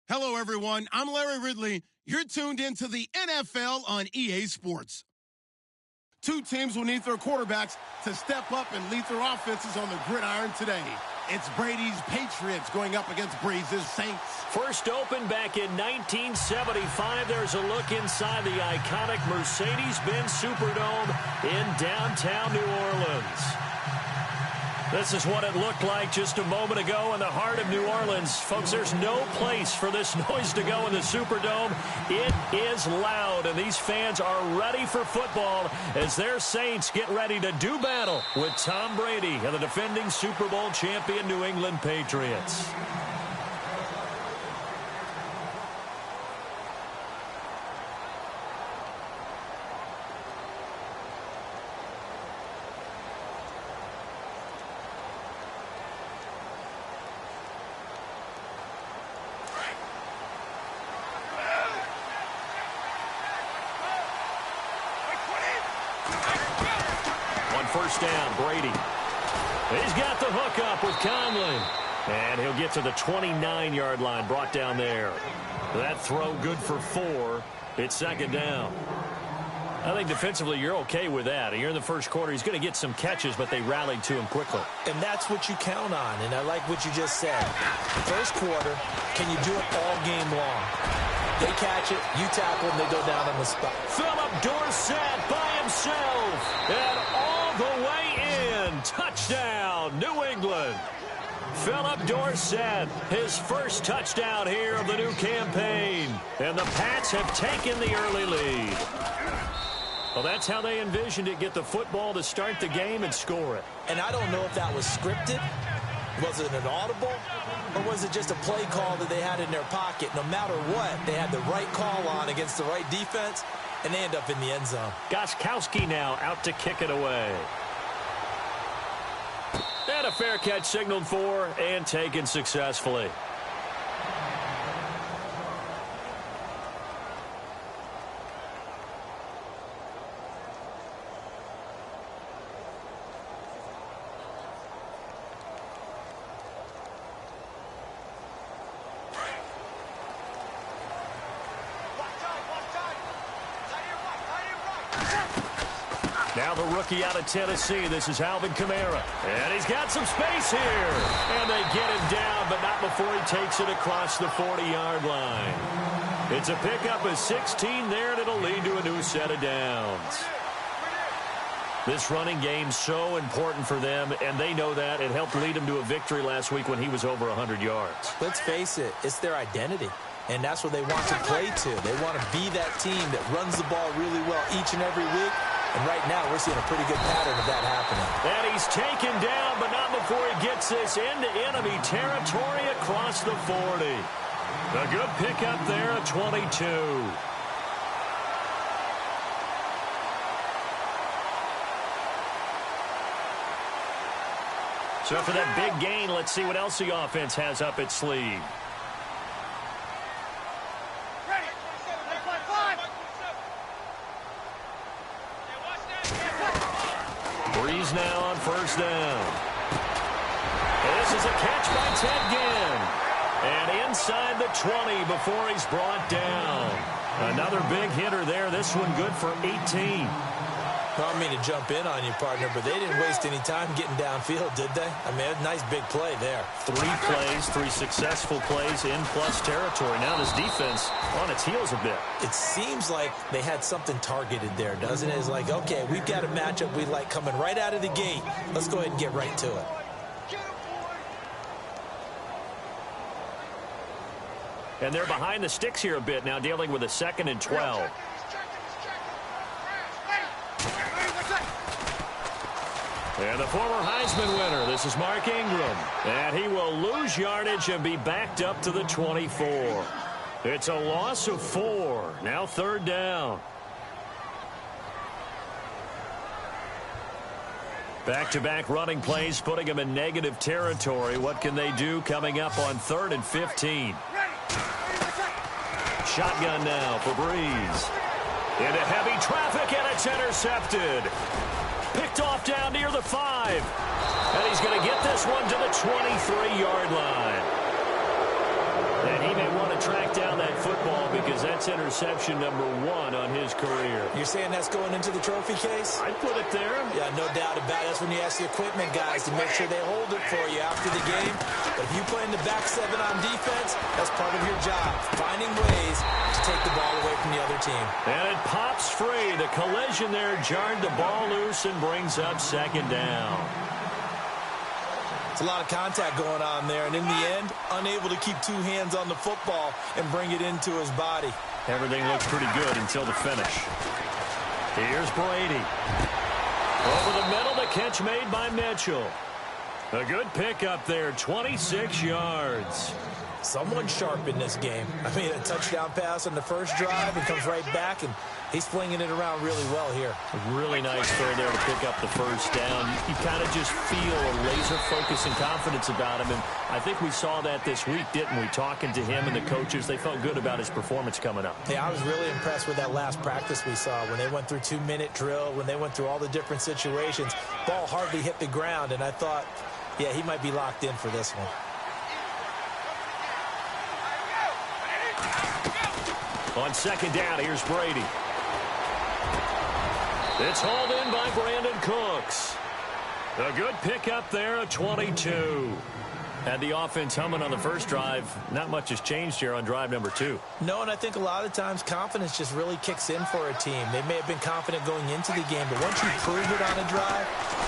Hello, everyone. I'm Larry Ridley. You're tuned into the NFL on EA Sports. Two teams will need their quarterbacks to step up and lead their offenses on the gridiron today. It's Brady's Patriots going up against Brees' Saints. First opened back in 1975. There's a look inside the iconic Mercedes-Benz Superdome in downtown New Orleans. This is what it looked like just a moment ago in the heart of New Orleans. Folks, there's no place for this noise to go in the Superdome. It is loud, and these fans are ready for football as their Saints get ready to do battle with Tom Brady and the defending Super Bowl champion New England Patriots. First down, Brady. He's got the hook up with Conley. And he'll get to the 29-yard line, brought down there. That throw good for 4. It's second down. I think defensively you're okay with that. Here in the first quarter, he's going to get some catches, but they rallied to him quickly. And that's what you count on, and I like what you just said. First quarter, can you do it all game long? They catch it, you tackle, and they go down on the spot. Philip Dorsett by himself. And all the way in. Touchdown, New England. Philip Dorsett, his first touchdown here of the new campaign. And the Pats have taken the early lead. Well, that's how they envisioned it. Get the football to start the game and score it. And I don't know if that was scripted. Was it an audible? Or was it just a play call that they had in their pocket? No matter what, they had the right call on against the right defense, and they end up in the end zone. Gostkowski now out to kick it away. And a fair catch signaled for and taken successfully. Now the rookie out of Tennessee. This is Alvin Kamara. And he's got some space here. And they get him down, but not before he takes it across the 40-yard line. It's a pickup of 16 there, and it'll lead to a new set of downs. This running game's so important for them, and they know that. It helped lead them to a victory last week when he was over 100 yards. Let's face it, it's their identity. And that's what they want to play to. They want to be that team that runs the ball really well each and every week. And right now, we're seeing a pretty good pattern of that happening. And he's taken down, but not before he gets this into enemy territory across the 40. A good pickup there at 22. So for that big gain, let's see what else the offense has up its sleeve. Brees now on first down. This is a catch by Ted Ginn. And inside the 20 before he's brought down. Another big hitter there. This one good for 18. Well, I mean to jump in on you, partner, but they didn't waste any time getting downfield, did they? I mean, a nice big play there. 3 plays, 3 successful plays in plus territory. Now this defense on its heels a bit. It seems like they had something targeted there, doesn't it? It's like, okay, we've got a matchup we like coming right out of the gate. Let's go ahead and get right to it. And they're behind the sticks here a bit now, dealing with a 2nd and 12. And the former Heisman winner, this is Mark Ingram. And he will lose yardage and be backed up to the 24. It's a loss of 4. Now 3rd down. Back-to-back running plays, putting them in negative territory. What can they do coming up on 3rd and 15? Shotgun now for Brees. Into heavy traffic, and it's intercepted. Picked off down near the 5. And he's going to get this one to the 23-yard line. And he may want to track down that football because that's interception number 1 on his career. You're saying that's going into the trophy case? I'd put it there. Yeah, no doubt about it. That's when you ask the equipment guys to make sure they hold it for you after the game. But if you play in the back 7 on defense, that's part of your job, finding ways to take the ball away from the other team. And it pops free. The collision there jarred the ball loose and brings up second down. It's a lot of contact going on there, and in the end, unable to keep 2 hands on the football and bring it into his body. Everything looks pretty good until the finish. Here's Brady. Over the middle, the catch made by Mitchell. A good pickup there, 26 yards. Someone sharp in this game. I mean, a touchdown pass on the first drive and comes right back, and he's flinging it around really well here. Really nice throw there to pick up the first down. You kind of just feel a laser focus and confidence about him, and I think we saw that this week, didn't we? Talking to him and the coaches, they felt good about his performance coming up. Yeah, I was really impressed with that last practice we saw when they went through 2-minute drill, when they went through all the different situations. Ball hardly hit the ground, and I thought, yeah, he might be locked in for this one. On second down, here's Brady. It's hauled in by Brandon Cooks. A good pickup there, a 22. Had the offense humming on the first drive. Not much has changed here on drive number 2. No, and I think a lot of times confidence just really kicks in for a team. They may have been confident going into the game, but once you prove it on a drive,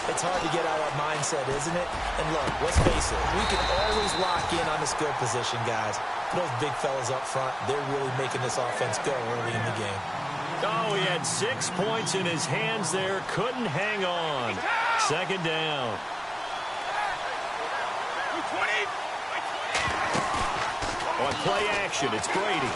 it's hard to get out of that mindset, isn't it? And look, let's face it, we can always lock in on the skill position, guys. Those big fellas up front, they're really making this offense go early in the game. Oh, he had 6 points in his hands there. Couldn't hang on. Second down. On play action, it's Brady.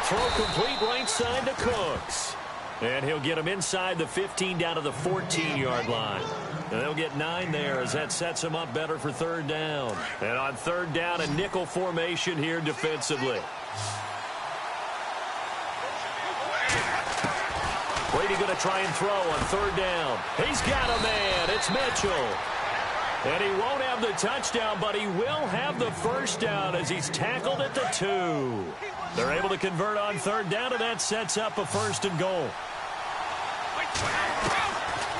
Throw complete right side to Cooks. And he'll get him inside the 15 down to the 14-yard line. And they'll get 9 there as that sets him up better for third down. And on third down, a nickel formation here defensively. Brady going to try and throw on third down. He's got a man. It's Mitchell. And he won't have the touchdown, but he will have the first down as he's tackled at the 2. They're able to convert on third down, and that sets up a first and goal.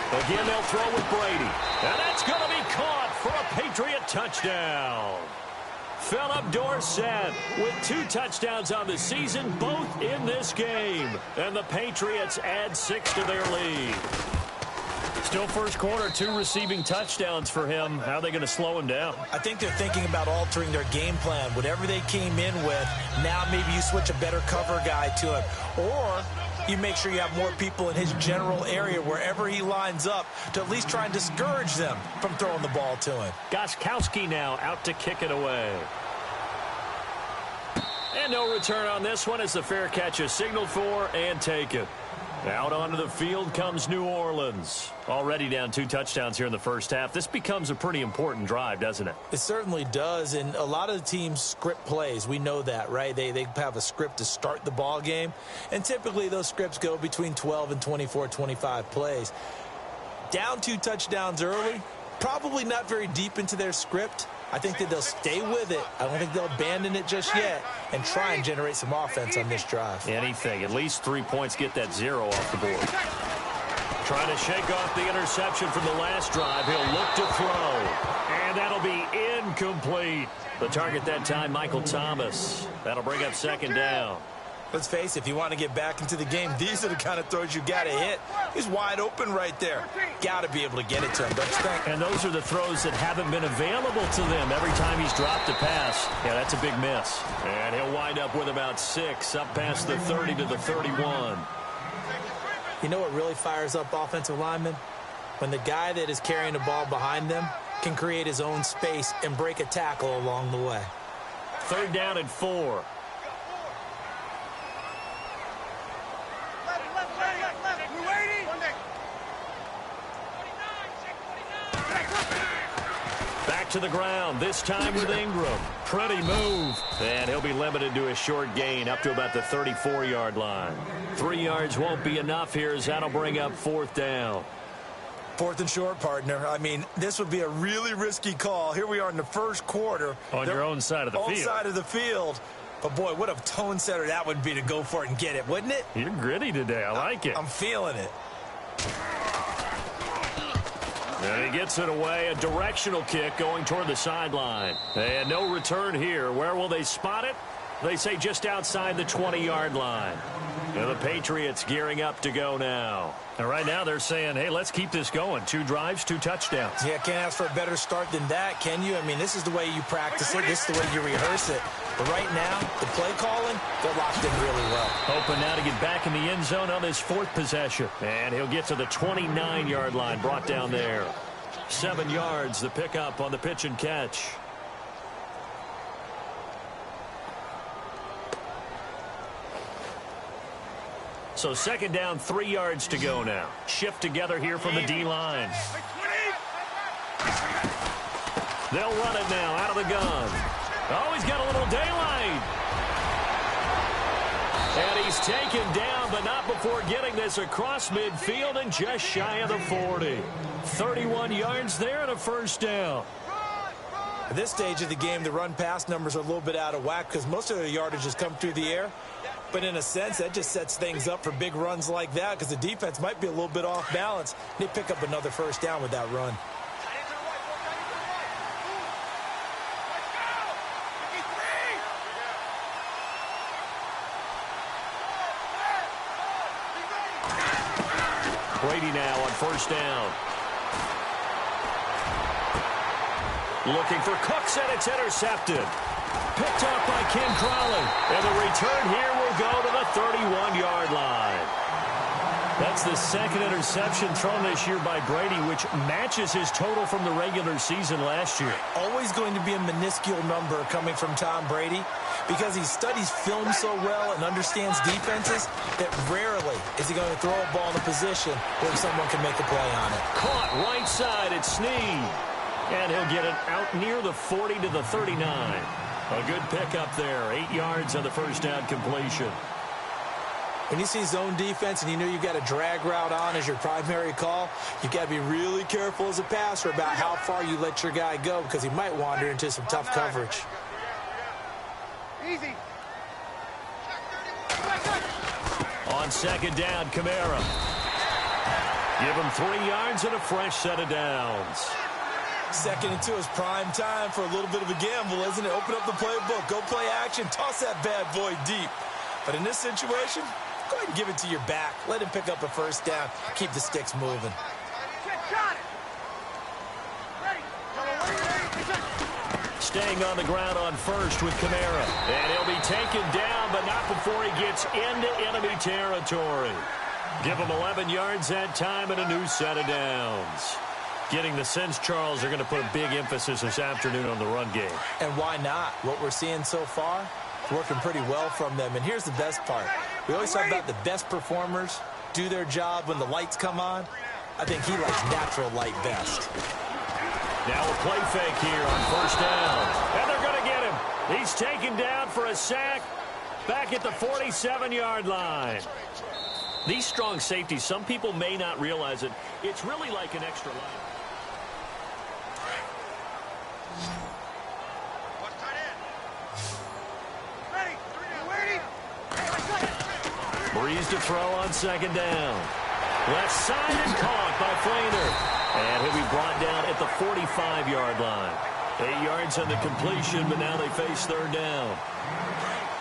Again, they'll throw with Brady. And that's going to be caught for a Patriot touchdown. Philip Dorsett with 2 touchdowns on the season, both in this game. And the Patriots add 6 to their lead. Still first quarter, 2 receiving touchdowns for him. How are they going to slow him down? I think they're thinking about altering their game plan. Whatever they came in with, now maybe you switch a better cover guy to him. Or you make sure you have more people in his general area wherever he lines up to at least try and discourage them from throwing the ball to him. Gostkowski now out to kick it away. And no return on this one as the fair catch is signaled for and taken. Out onto the field comes New Orleans. Already down 2 touchdowns here in the first half. This becomes a pretty important drive, doesn't it? It certainly does, and a lot of the teams script plays. We know that, right? They have a script to start the ball game, and typically those scripts go between 12 and 24, 25 plays. Down 2 touchdowns early, probably not very deep into their script. I think that they'll stay with it. I don't think they'll abandon it just yet and try and generate some offense on this drive. Anything. At least 3 points, get that 0 off the board. Trying to shake off the interception from the last drive. He'll look to throw. And that'll be incomplete. The target that time, Michael Thomas. That'll bring up second down. Let's face it, if you want to get back into the game, these are the kind of throws you got to hit. He's wide open right there. Got to be able to get it to him, don't you think? And those are the throws that haven't been available to them every time he's dropped a pass. Yeah, that's a big miss. And he'll wind up with about 6 up past the 30 to the 31. You know what really fires up offensive linemen? When the guy that is carrying the ball behind them can create his own space and break a tackle along the way. Third down and 4. Back to the ground, this time with Ingram. Pretty move. And he'll be limited to a short gain up to about the 34-yard line. 3 yards won't be enough here as that'll bring up fourth down. 4th and short, partner. I mean, this would be a really risky call. Here we are in the first quarter. On your own side of the field. Own side of the field. But, boy, what a tone setter that would be to go for it and get it, wouldn't it? You're gritty today. I like it. I'm feeling it. And he gets it away. A directional kick going toward the sideline. And no return here. Where will they spot it? They say just outside the 20-yard line. And the Patriots gearing up to go now. And right now they're saying, hey, let's keep this going. 2 drives, 2 touchdowns. Yeah, can't ask for a better start than that, can you? I mean, this is the way you practice it. This is the way you rehearse it. But right now, the play calling, they're locked in really well. Hoping now to get back in the end zone on his 4th possession. And he'll get to the 29-yard line, brought down there. 7 yards, the pickup on the pitch and catch. So 2nd down, 3 yards to go now. Shift together here from the D-line. They'll run it now out of the gun. Oh, he's got a little daylight. And he's taken down, but not before getting this across midfield and just shy of the 40. 31 yards there and a first down. At this stage of the game, the run-pass numbers are a little bit out of whack because most of the yardage has come through the air. But in a sense, that just sets things up for big runs like that because the defense might be a little bit off balance. They pick up another first down with that run. Brady now on first down. Looking for Cooks, and it's intercepted. Picked up by Ken Crawley. And the return here will go to the 31-yard line. That's the 2nd interception thrown this year by Brady, which matches his total from the regular season last year. Always going to be a minuscule number coming from Tom Brady because he studies film so well and understands defenses that rarely is he going to throw a ball in a position where someone can make a play on it. Caught right side, it's Snead. And he'll get it out near the 40 to the 39. A good pickup there. 8 yards on the first down completion. When you see zone defense and you know you've got a drag route on as your primary call, you've got to be really careful as a passer about how far you let your guy go because he might wander into some tough coverage. Easy. On 2nd down, Kamara. Give him 3 yards and a fresh set of downs. 2nd and 2 is prime time for a little bit of a gamble, isn't it? Open up the playbook, go play action, toss that bad boy deep. But in this situation, go ahead and give it to your back. Let him pick up a first down. Keep the sticks moving. Staying on the ground on first with Kamara. And he'll be taken down, but not before he gets into enemy territory. Give him 11 yards that time and a new set of downs. Getting the sense, Charles, are going to put a big emphasis this afternoon on the run game. And why not? What we're seeing so far, working pretty well from them. And here's the best part. We always talk about the best performers do their job when the lights come on. I think he likes natural light best. Now a play fake here on first down. And they're going to get him. He's taken down for a sack back at the 47-yard line. These strong safeties, some people may not realize it. It's really like an extra line. Breeze to throw on 2nd down. Left side and caught by Flainer. And he'll be brought down at the 45-yard line. 8 yards on the completion, but now they face 3rd down.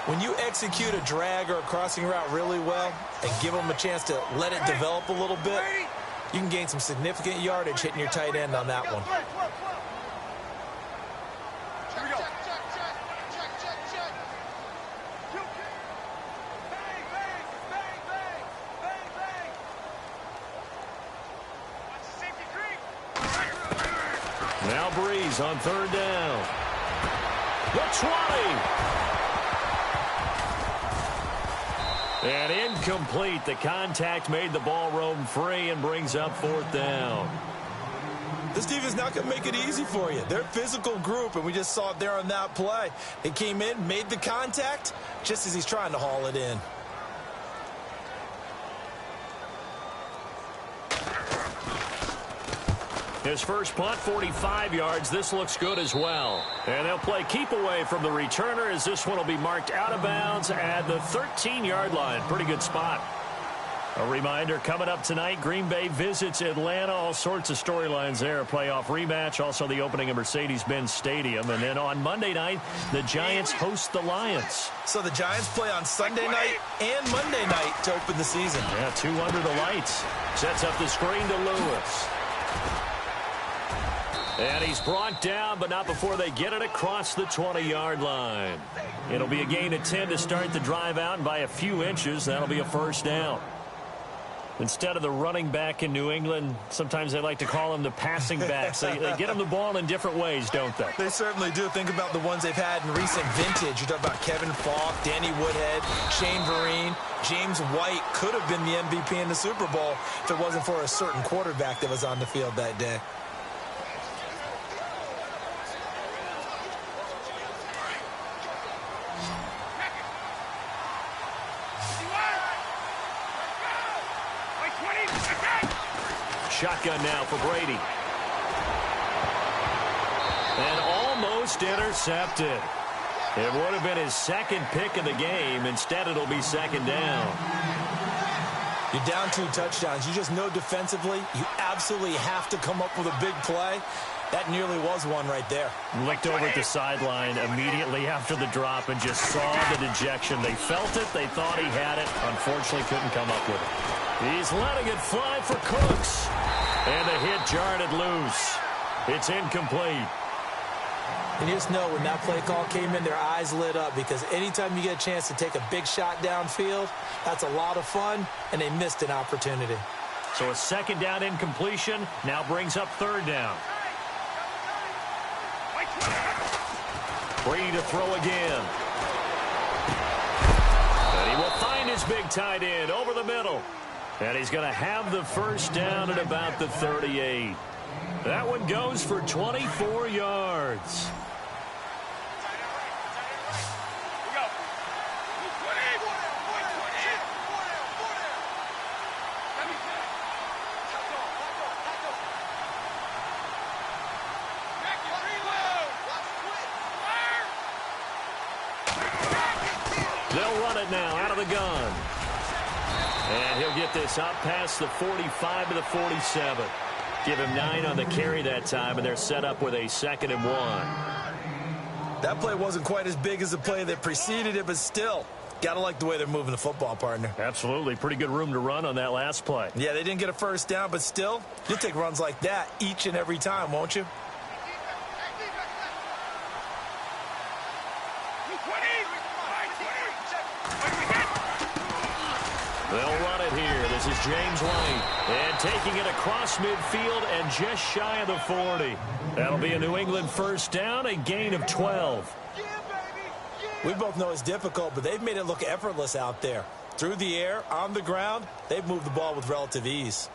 When you execute a drag or a crossing route really well and give them a chance to let it develop a little bit, you can gain some significant yardage hitting your tight end on that one. Now Breeze on 3rd down. The 20. And incomplete. The contact made the ball roam free and brings up 4th down. This defense not going to make it easy for you. They're a physical group, and we just saw it there on that play. They came in, made the contact, just as he's trying to haul it in. His first punt, 45 yards. This looks good as well. And they'll play keep away from the returner as this one will be marked out of bounds at the 13-yard line. Pretty good spot. A reminder, coming up tonight, Green Bay visits Atlanta. All sorts of storylines there. A playoff rematch, also the opening of Mercedes-Benz Stadium. And then on Monday night, the Giants host the Lions. So the Giants play on Sunday night and Monday night to open the season. Yeah, 2 under the lights. Sets up the screen to Lewis. And he's brought down, but not before they get it across the 20-yard line. It'll be a gain of 10 to start the drive out, and by a few inches, that'll be a first down. Instead of the running back in New England, sometimes they like to call them the passing backs. They get them the ball in different ways, don't they? They certainly do. Think about the ones they've had in recent vintage. You're talking about Kevin Falk, Danny Woodhead, Shane Vereen. James White could have been the MVP in the Super Bowl if it wasn't for a certain quarterback that was on the field that day. Shotgun now for Brady. And almost intercepted. It would have been his second pick of the game. Instead, it'll be second down. You're down 2 touchdowns. You just know defensively you absolutely have to come up with a big play. That nearly was one right there. Looked over at the sideline immediately after the drop and just saw the dejection. They felt it. They thought he had it. Unfortunately, couldn't come up with it. He's letting it fly for Cooks. And the hit jarred it loose. It's incomplete. And you just know when that play call came in, their eyes lit up, because anytime you get a chance to take a big shot downfield, that's a lot of fun, and they missed an opportunity. So a second down incompletion now brings up third down. Brady to throw again. And he will find his big tight end over the middle. And he's going to have the first down at about the 38. That one goes for 24 yards. They'll run it now out of the gun. And he'll get this up past the 45 to the 47. Give him 9 on the carry that time, and they're set up with a 2nd and 1. That play wasn't quite as big as the play that preceded it, but still, gotta like the way they're moving the football, partner. Absolutely. Pretty good room to run on that last play. Yeah, they didn't get a first down, but still, you'll take runs like that each and every time, won't you? They'll run it here. This is James White. And taking it across midfield and just shy of the 40. That'll be a New England first down, a gain of 12. We both know it's difficult, but they've made it look effortless out there. Through the air, on the ground, they've moved the ball with relative ease.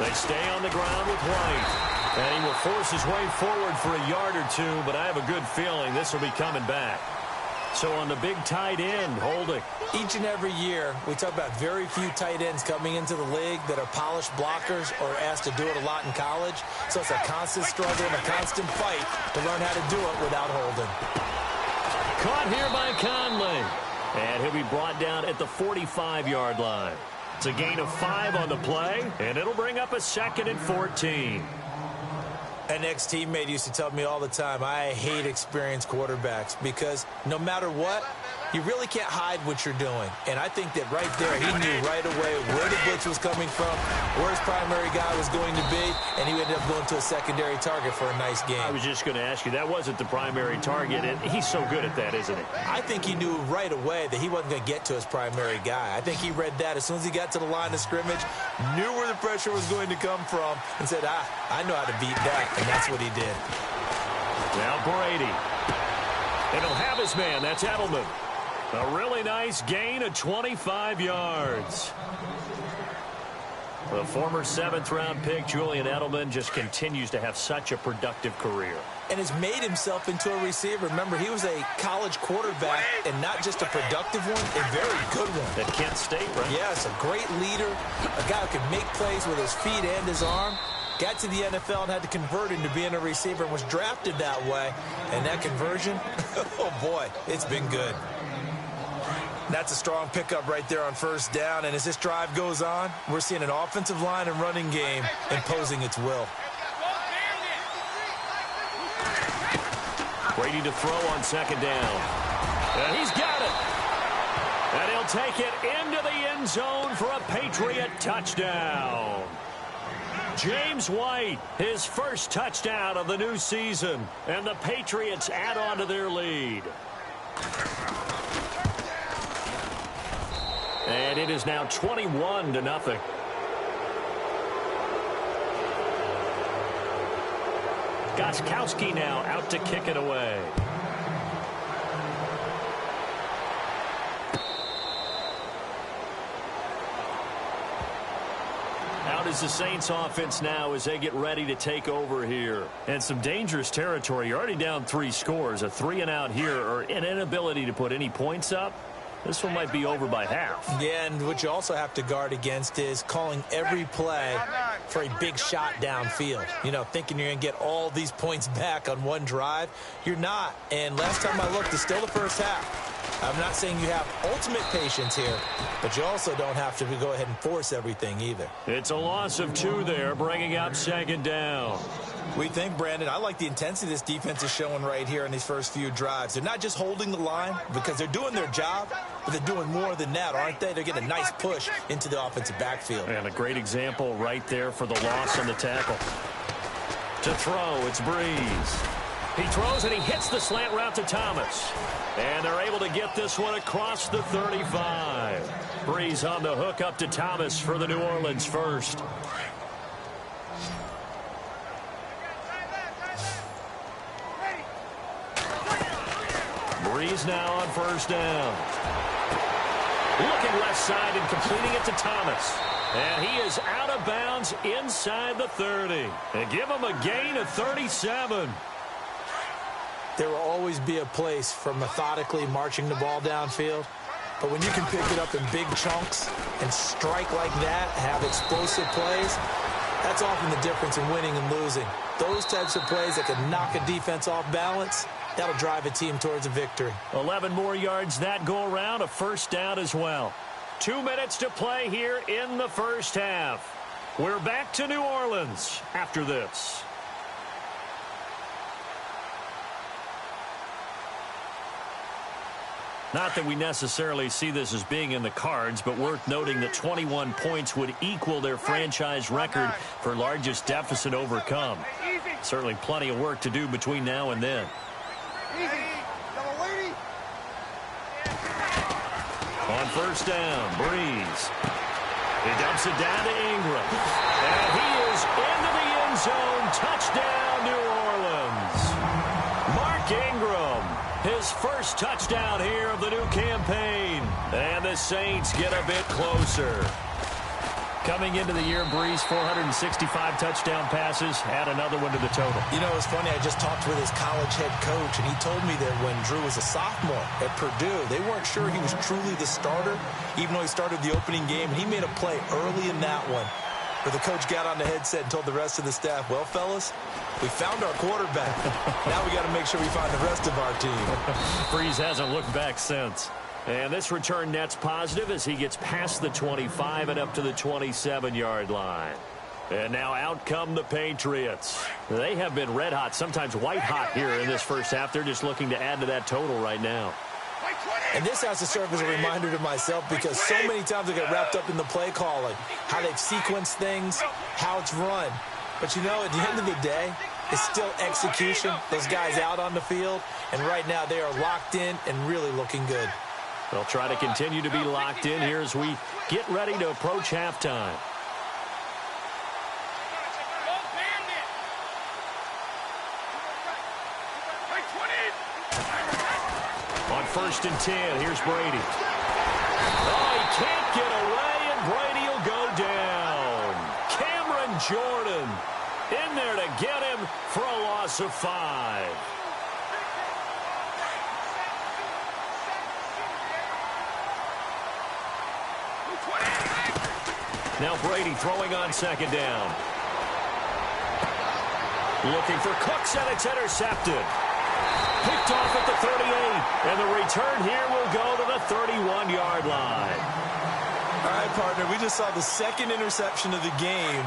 They stay on the ground with White. And he will force his way forward for a yard or 2, but I have a good feeling this will be coming back. So on the big tight end, Holding. Each and every year, we talk about very few tight ends coming into the league that are polished blockers or asked to do it a lot in college. So it's a constant struggle and a constant fight to learn how to do it without Holding. Caught here by Conley. And he'll be brought down at the 45-yard line. It's a gain of 5 on the play, and it'll bring up a 2nd and 14. An ex-teammate used to tell me all the time, I hate experienced quarterbacks because no matter what, you really can't hide what you're doing. And I think that right there, he knew right away where the blitz was coming from, where his primary guy was going to be, and he ended up going to a secondary target for a nice game. I was just going to ask you, that wasn't the primary target, and he's so good at that, isn't he? I think he knew right away that he wasn't going to get to his primary guy. I think he read that as soon as he got to the line of scrimmage, knew where the pressure was going to come from, and said, I know how to beat that, and that's what he did. Now Brady. And he'll have his man. That's Edelman. A really nice gain of 25 yards. The former 7th-round pick, Julian Edelman, just continues to have such a productive career. And has made himself into a receiver. Remember, he was a college quarterback, and not just a productive one, a very good one. At Kent State, right? Yes, a great leader, a guy who can make plays with his feet and his arm. Got to the NFL and had to convert into being a receiver and was drafted that way. And that conversion, oh boy, it's been good. That's a strong pickup right there on first down. And as this drive goes on, we're seeing an offensive line and running game imposing its will. Brady to throw on 2nd down. And he's got it. And he'll take it into the end zone for a Patriot touchdown. James White, his first touchdown of the new season. And the Patriots add on to their lead. And it is now 21-0. Gostkowski now out to kick it away. Out is the Saints offense now as they get ready to take over here. And some dangerous territory. You're already down 3 scores. A 3-and-out here, or an inability to put any points up. This one might be over by half. Yeah, and what you also have to guard against is calling every play for a big shot downfield. You know, thinking you're going to get all these points back on one drive. You're not. And last time I looked, it's still the first half. I'm not saying you have ultimate patience here, but you also don't have to go ahead and force everything either. It's a loss of 2 there, bringing up 2nd down. We think, Brandon, I like the intensity this defense is showing right here in these first few drives. They're not just holding the line because they're doing their job, but they're doing more than that, aren't they? They're getting a nice push into the offensive backfield. And a great example right there for the loss on the tackle. To throw, it's Breeze. He throws and he hits the slant route to Thomas. And they're able to get this one across the 35. Breeze on the hook up to Thomas for the New Orleans first. Breeze now on first down. Looking left side and completing it to Thomas. And he is out of bounds inside the 30. And give him a gain of 37. There will always be a place for methodically marching the ball downfield. But when you can pick it up in big chunks and strike like that, have explosive plays, that's often the difference in winning and losing. Those types of plays that can knock a defense off balance, that'll drive a team towards a victory. 11 more yards that go around, a first down as well. 2 minutes to play here in the first half. We're back to New Orleans after this. Not that we necessarily see this as being in the cards, but worth noting that 21 points would equal their franchise record for largest deficit overcome. Certainly plenty of work to do between now and then. On first down, Breeze. He dumps it down to Ingram. And he is into the end zone. Touchdown, New Orleans. Mark Ingram, his first touchdown here of the new campaign. And the Saints get a bit closer. Coming into the year, Breeze, 465 touchdown passes, add another one to the total. You know, it's funny, I just talked with his college head coach, and he told me that when Drew was a sophomore at Purdue, they weren't sure he was truly the starter, even though he started the opening game, and he made a play early in that one. But the coach got on the headset and told the rest of the staff, well, fellas, we found our quarterback. Now we got to make sure we find the rest of our team. Breeze hasn't looked back since. And this return net's positive as he gets past the 25 and up to the 27-yard line. And now out come the Patriots. They have been red hot, sometimes white hot here in this first half. They're just looking to add to that total right now. And this has to serve as a reminder to myself because so many times I get wrapped up in the play calling, how they've sequenced things, how it's run. But you know, at the end of the day, it's still execution. Those guys out on the field, and right now they are locked in and really looking good. They'll try to continue to be locked in here as we get ready to approach halftime. On 1st and 10, here's Brady. Oh, he can't get away, and Brady will go down. Jordan in there to get him for a loss of 5. Now Brady throwing on second down. Looking for Cooks, and it's intercepted. Picked off at the 38, and the return here will go to the 31-yard line. All right, partner, we just saw the second interception of the game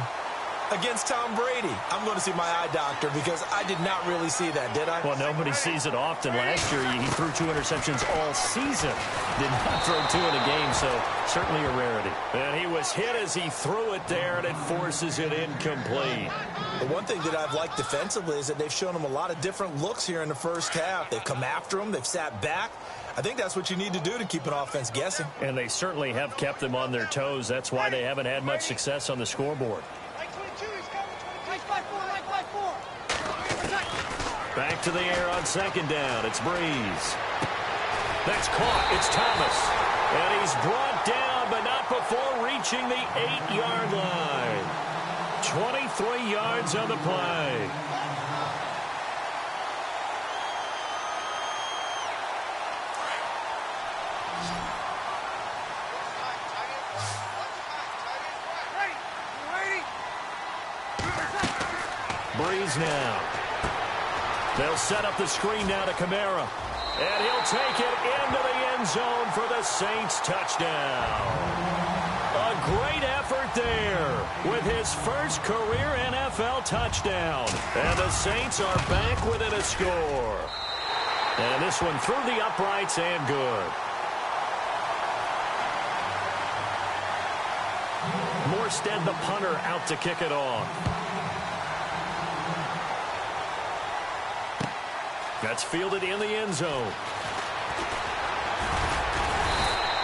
against Tom Brady. I'm going to see my eye doctor because I did not really see that, did I? Well, nobody sees it often. Last year, he threw 2 interceptions all season. Did not throw 2 in a game, so certainly a rarity. And he was hit as he threw it there, and it forces it incomplete. The one thing that I've liked defensively is that they've shown him a lot of different looks here in the first half. They've come after him. They've sat back. I think that's what you need to do to keep an offense guessing. And they certainly have kept them on their toes. That's why they haven't had much success on the scoreboard. Back to the air on second down. It's Breeze. That's caught. It's Thomas. And he's brought down, but not before reaching the 8-yard line. 23 yards on the play. Breeze now. They'll set up the screen now to Kamara. And he'll take it into the end zone for the Saints touchdown. A great effort there with his first career NFL touchdown. And the Saints are back within a score. And this one through the uprights and good. Morstead, the punter, out to kick it off. That's fielded in the end zone.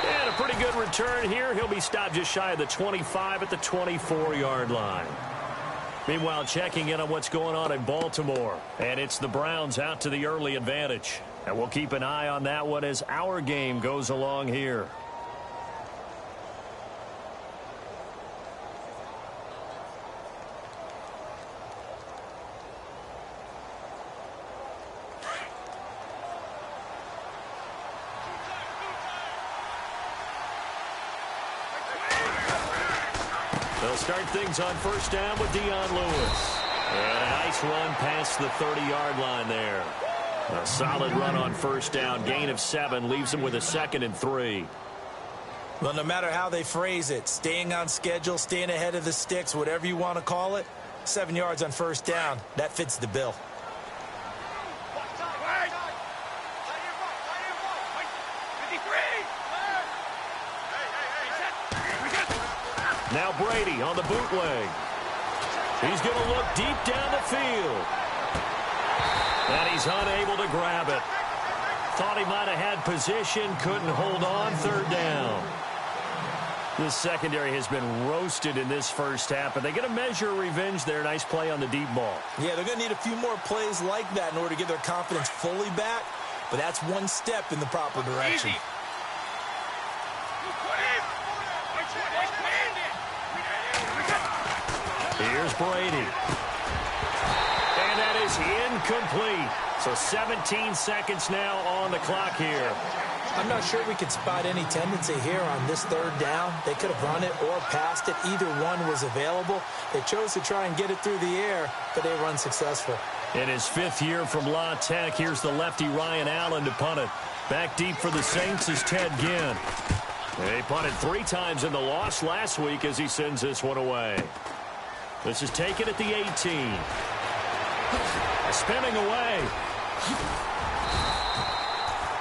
And a pretty good return here. He'll be stopped just shy of the 25 at the 24-yard line. Meanwhile, checking in on what's going on in Baltimore. And it's the Browns out to the early advantage. And we'll keep an eye on that one as our game goes along here. They'll start things on first down with Dion Lewis. And a nice run past the 30-yard line there. A solid run on first down. Gain of 7 leaves them with a 2nd and 3. Well, no matter how they phrase it, staying on schedule, staying ahead of the sticks, whatever you want to call it, 7 yards on first down, that fits the bill. Now Brady on the bootleg. He's going to look deep down the field. And he's unable to grab it. Thought he might have had position, couldn't hold on, 3rd down. This secondary has been roasted in this first half, but they get a measure of revenge there. Nice play on the deep ball. Yeah, they're going to need a few more plays like that in order to get their confidence fully back, but that's one step in the proper direction. Here's Brady. And that is incomplete. So 17 seconds now on the clock here. I'm not sure we could spot any tendency here on this 3rd down. They could have run it or passed it. Either one was available. They chose to try and get it through the air, but they were unsuccessful. In his 5th year from La Tech, here's the lefty Ryan Allen to punt it. Back deep for the Saints is Ted Ginn. They punted 3 times in the loss last week as he sends this one away. This is taken at the 18. Spinning away.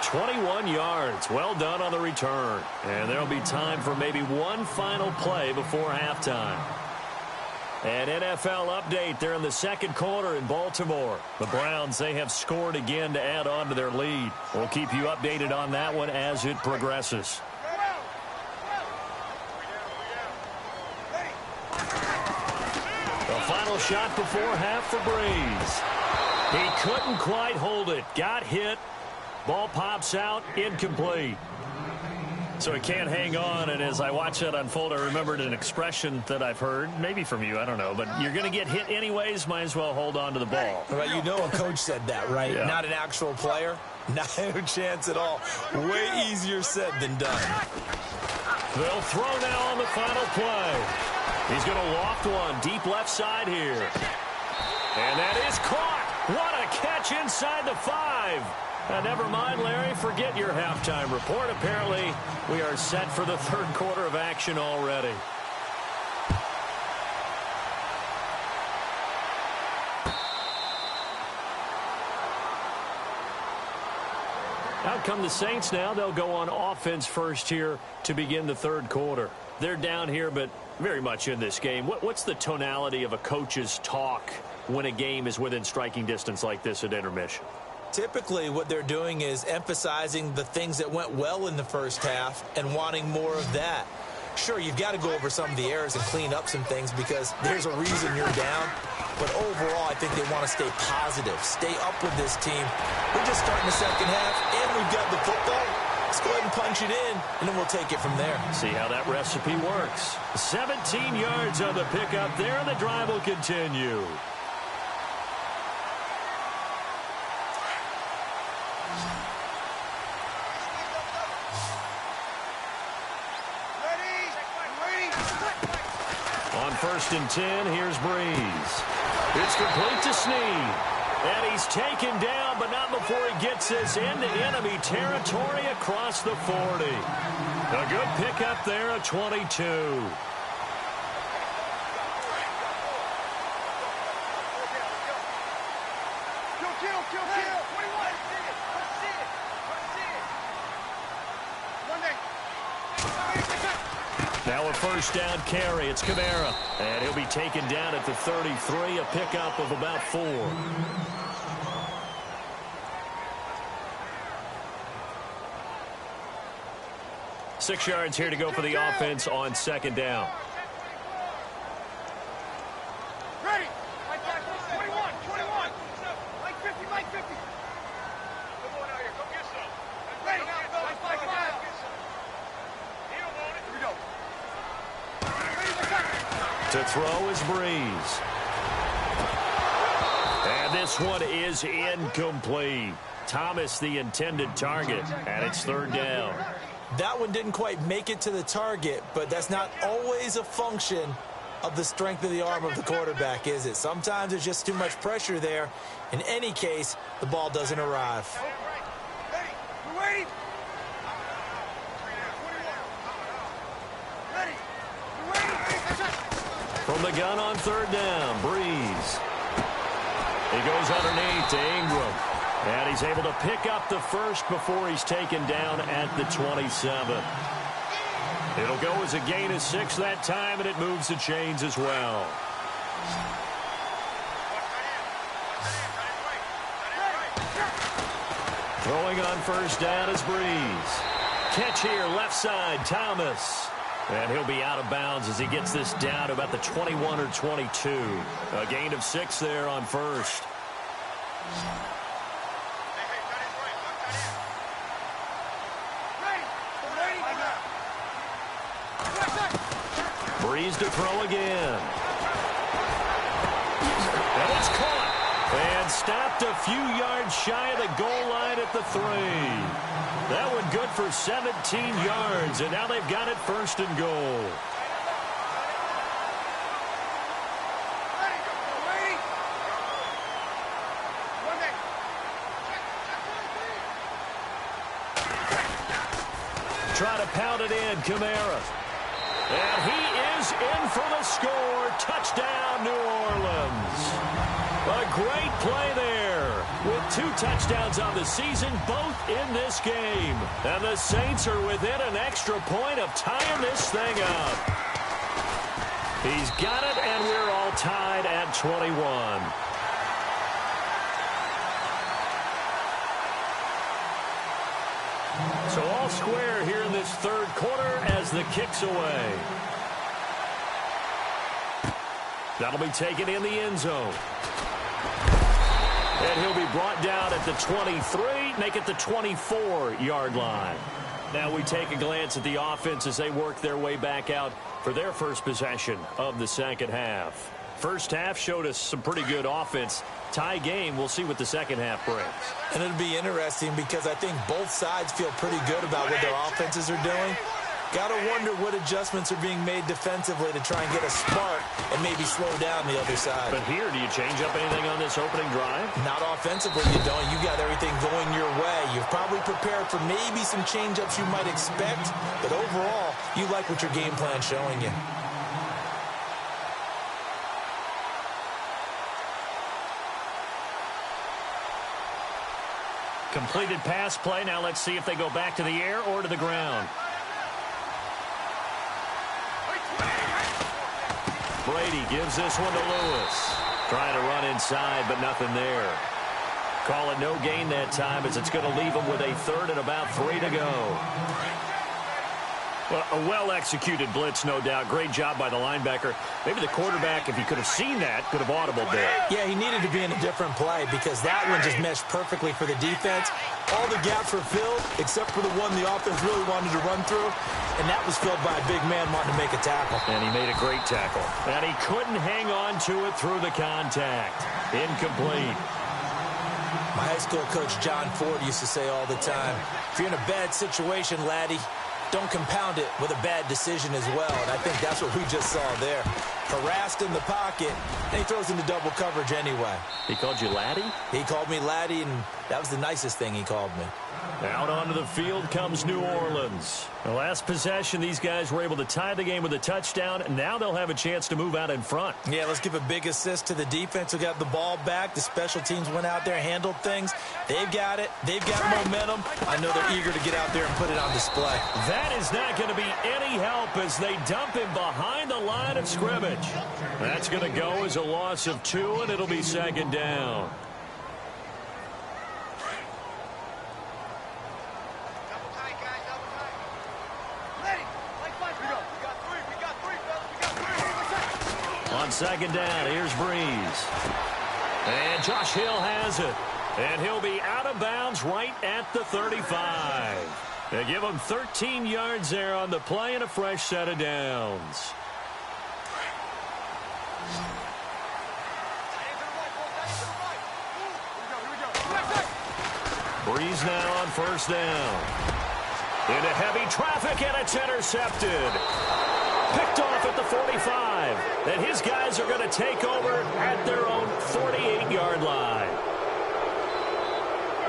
21 yards. Well done on the return. And there'll be time for maybe one final play before halftime. An NFL update there in the 2nd quarter in Baltimore. The Browns, they have scored again to add on to their lead. We'll keep you updated on that one as it progresses. The final shot before half for Breeze. He couldn't quite hold it. Got hit. Ball pops out. Incomplete. So he can't hang on, and as I watch that unfold, I remembered an expression that I've heard, maybe from you, I don't know, but you're going to get hit anyways, might as well hold on to the ball. Well, you know a coach said that, right? Yeah. Not an actual player. Not a chance at all. Way easier said than done. They'll throw now on the final play. He's going to loft one deep left side here. And that is caught. What a catch inside the 5. Never mind, Larry, forget your halftime report. Apparently, we are set for the third quarter of action already. Out come the Saints now. They'll go on offense first here to begin the third quarter. They're down here, but very much in this game. What's the tonality of a coach's talk when a game is within striking distance like this at intermission? Typically, what they're doing is emphasizing the things that went well in the first half and wanting more of that. Sure, you've got to go over some of the errors and clean up some things because there's a reason you're down. But overall, I think they want to stay positive, stay up with this team. We're just starting the second half, and we've got the football. Let's go ahead and punch it in, and then we'll take it from there. See how that recipe works. 17 yards on the pickup there, and the drive will continue. On 1st and 10, here's Breeze. It's complete to Snead. And he's taken down, but not before he gets this into enemy territory across the 40. A good pickup there at 22. Now a first down carry. It's Kamara. And he'll be taken down at the 33, a pickup of about 4. Six yards here to go for the offense on second down. Ready. 21. Like 50. Come on out here. Go get some. Ready. Like 5. Here we go. To throw is Breeze. And this one is incomplete. Thomas, the intended target, and it's third down. That one didn't quite make it to the target, but that's not always a function of the strength of the arm of the quarterback, is it? Sometimes there's just too much pressure there. In any case, the ball doesn't arrive. Ready. From the gun on third down, Breeze. He goes underneath to Ingram. And he's able to pick up the first before he's taken down at the 27. It'll go as a gain of 6 that time, and it moves the chains as well. Throwing on first down is Breeze. Catch here, left side, Thomas. And he'll be out of bounds as he gets this down to about the 21 or 22. A gain of 6 there on first. Breeze to throw again. And it's caught. And stopped a few yards shy of the goal line at the 3. That one good for 17 yards, and now they've got it first and goal. Try to pound it in, Kamara. And he is in for the score. Touchdown, New Orleans. A great play there with 2 touchdowns on the season, both in this game. And the Saints are within an extra point of tying this thing up. He's got it, and we're all tied at 21. So all square here in this third quarter as the kick's away. That'll be taken in the end zone. And he'll be brought down at the 23, make it the 24-yard line. Now we take a glance at the offense as they work their way back out for their first possession of the second half. First half showed us some pretty good offense. Tie game, we'll see what the second half brings. And it'll be interesting because I think both sides feel pretty good about what their offenses are doing. Got to wonder what adjustments are being made defensively to try and get a spark and maybe slow down the other side. But here, do you change up anything on this opening drive? Not offensively, you don't. You got everything going your way. You've probably prepared for maybe some change-ups you might expect, but overall, you like what your game plan's showing you. Completed pass play. Now let's see if they go back to the air or to the ground. Brady gives this one to Lewis. Trying to run inside, but nothing there. Call it no gain that time as it's going to leave him with a third and about 3 to go. Well, a well-executed blitz, no doubt. Great job by the linebacker. Maybe the quarterback, if he could have seen that, could have audibled there. Yeah, he needed to be in a different play because that one just meshed perfectly for the defense. All the gaps were filled except for the one the offense really wanted to run through, and that was filled by a big man wanting to make a tackle. And he made a great tackle. And he couldn't hang on to it through the contact. Incomplete. My high school coach, John Ford, used to say all the time, if you're in a bad situation, laddie, don't compound it with a bad decision as well. And I think that's what we just saw there. Harassed in the pocket, and he throws into double coverage anyway. He called you laddie? He called me laddie, and that was the nicest thing he called me. Out onto the field comes New Orleans. The last possession, these guys were able to tie the game with a touchdown, and now they'll have a chance to move out in front. Yeah, let's give a big assist to the defense who got the ball back. The special teams went out there, handled things. They've got it. They've got momentum. I know they're eager to get out there and put it on display. That is not going to be any help as they dump him behind the line of scrimmage. That's going to go as a loss of 2, and it'll be second down. On second down, here's Breeze. And Josh Hill has it. And he'll be out of bounds right at the 35. They give him 13 yards there on the play and a fresh set of downs. Breeze now on first down. Into heavy traffic, and it's intercepted. Picked off at the 45. And his guys are going to take over at their own 48-yard line.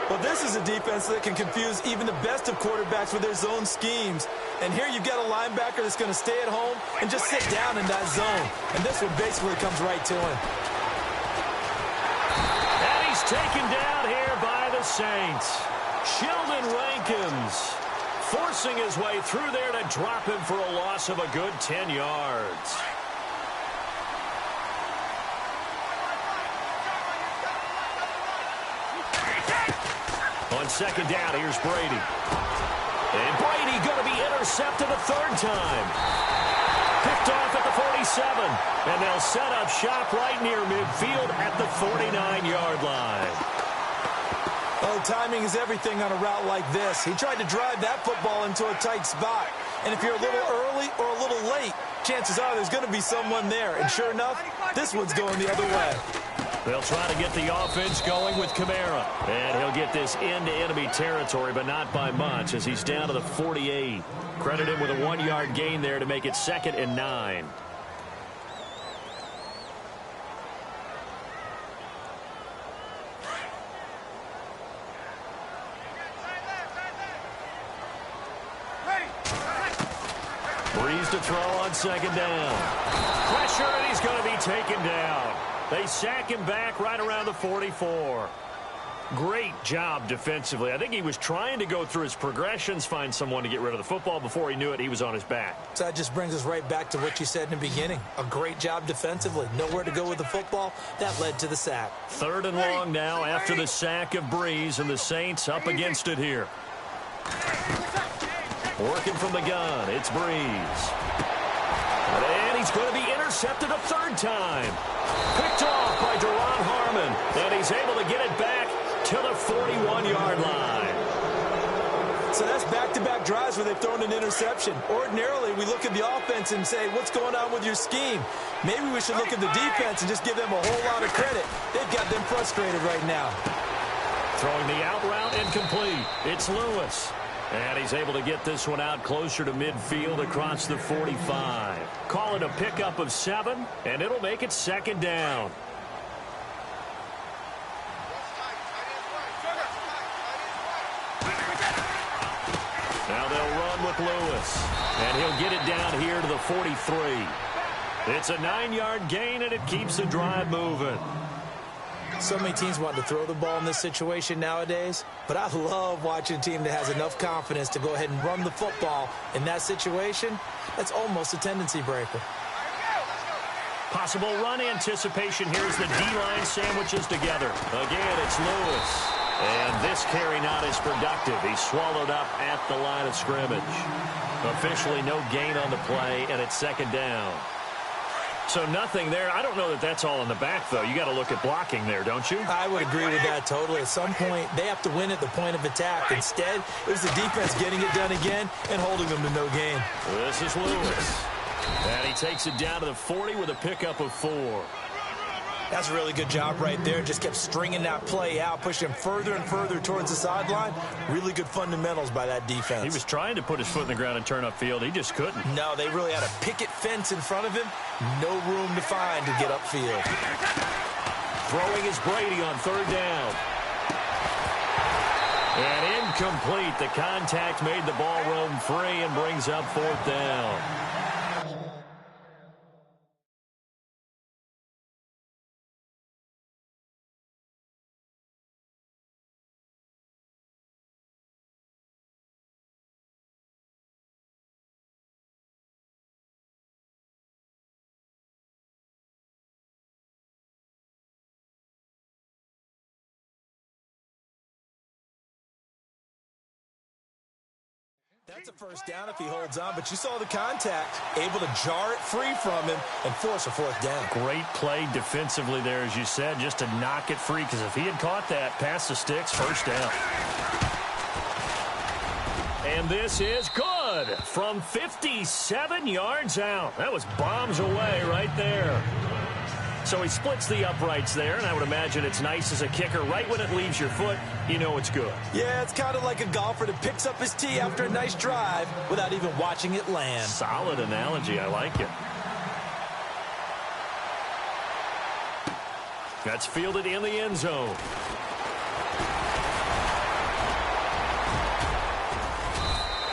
Well, this is a defense that can confuse even the best of quarterbacks with their zone schemes. And here you've got a linebacker that's going to stay at home and just sit down in that zone. And this one basically comes right to him. And he's taken down here by the Saints. Sheldon Rankins forcing his way through there to drop him for a loss of a good 10 yards. On second down, here's Brady. And Brady going to be intercepted a third time. Picked off at the 47. And they'll set up shop right near midfield at the 49-yard line. Oh, timing is everything on a route like this. He tried to drive that football into a tight spot. And if you're a little early or a little late, chances are there's going to be someone there. And sure enough, this one's going the other way. They'll try to get the offense going with Kamara. And he'll get this into enemy territory, but not by much as he's down to the 48. Credit him with a 1-yard gain there to make it 2nd and 9. Breeze to throw on second down. Pressure, and he's going to be taken down. They sack him back right around the 44. Great job defensively. I think he was trying to go through his progressions, find someone to get rid of the football. Before he knew it, he was on his back. So that just brings us right back to what you said in the beginning. A great job defensively. Nowhere to go with the football. That led to the sack. 3rd and long now after the sack of Breeze, and the Saints up against it here. Working from the gun, it's Breeze. And he's going to be intercepted a 3rd time. Picked off by Duron Harmon. And he's able to get it back to the 41-yard line. So So that's back-to-back drives where they've thrown an interception. Ordinarily, we look at the offense and say, what's going on with your scheme? Maybe we should look at the defense and just give them a whole lot of credit. They've got them frustrated right now. Throwing the out route incomplete. It's Lewis. And he's able to get this one out closer to midfield across the 45. Call it a pickup of 7, and it'll make it second down. Now they'll run with Lewis. And he'll get it down here to the 43. It's a 9-yard gain, and it keeps the drive moving. So many teams want to throw the ball in this situation nowadays, but I love watching a team that has enough confidence to go ahead and run the football in that situation. That's almost a tendency breaker. Possible run anticipation. Here's the D-line sandwiches together. Again, it's Lewis. And this carry not as productive. He's swallowed up at the line of scrimmage. Officially no gain on the play, and it's second down. So nothing there. I don't know that that's all in the back, though. You got to look at blocking there, don't you? I would agree with that totally. At some point, they have to win at the point of attack. Instead, it was the defense getting it done again and holding them to no gain. This is Lewis. And he takes it down to the 40 with a pickup of 4. That's a really good job right there. Just kept stringing that play out, pushing him further and further towards the sideline. Really good fundamentals by that defense. He was trying to put his foot in the ground and turn upfield. He just couldn't. No, they really had a picket fence in front of him. No room to find to get upfield. Throwing is Brady on third down. And incomplete. The contact made the ball roam free and brings up fourth down. That's a first down if he holds on, but you saw the contact, able to jar it free from him and force a fourth down. Great play defensively there, as you said, just to knock it free, because if he had caught that, past the sticks, first down. And this is good from 57 yards out. That was bombs away right there. So he splits the uprights there, and I would imagine it's nice as a kicker. Right when it leaves your foot, you know it's good. Yeah, it's kind of like a golfer that picks up his tee after a nice drive without even watching it land. Solid analogy. I like it. That's fielded in the end zone.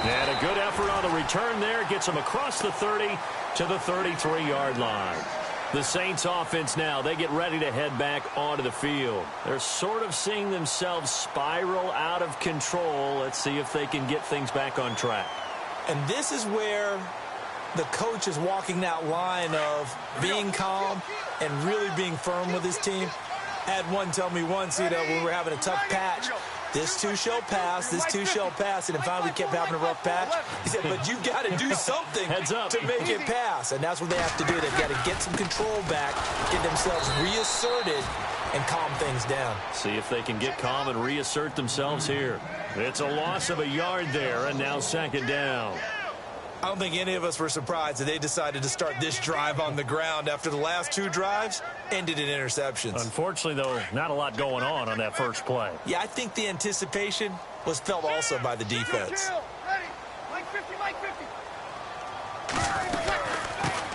And a good effort on the return there. Gets him across the 30 to the 33-yard line. The Saints offense now, they get ready to head back onto the field. They're sort of seeing themselves spiral out of control. Let's see if they can get things back on track. And this is where the coach is walking that line of being calm and really being firm with his team. Had one tell me once, when we were having a tough patch, this too shall pass, this too shall pass. And finally we kept having a rough patch. He said, but you've got to do something to make it pass. And that's what they have to do. They've got to get some control back, get themselves reasserted, and calm things down. See if they can get calm and reassert themselves here. It's a loss of a yard there, and now second down. I don't think any of us were surprised that they decided to start this drive on the ground after the last two drives ended in interceptions. Unfortunately, though, not a lot going on that first play. Yeah, I think the anticipation was felt also by the defense. Ready. Mike 50, Mike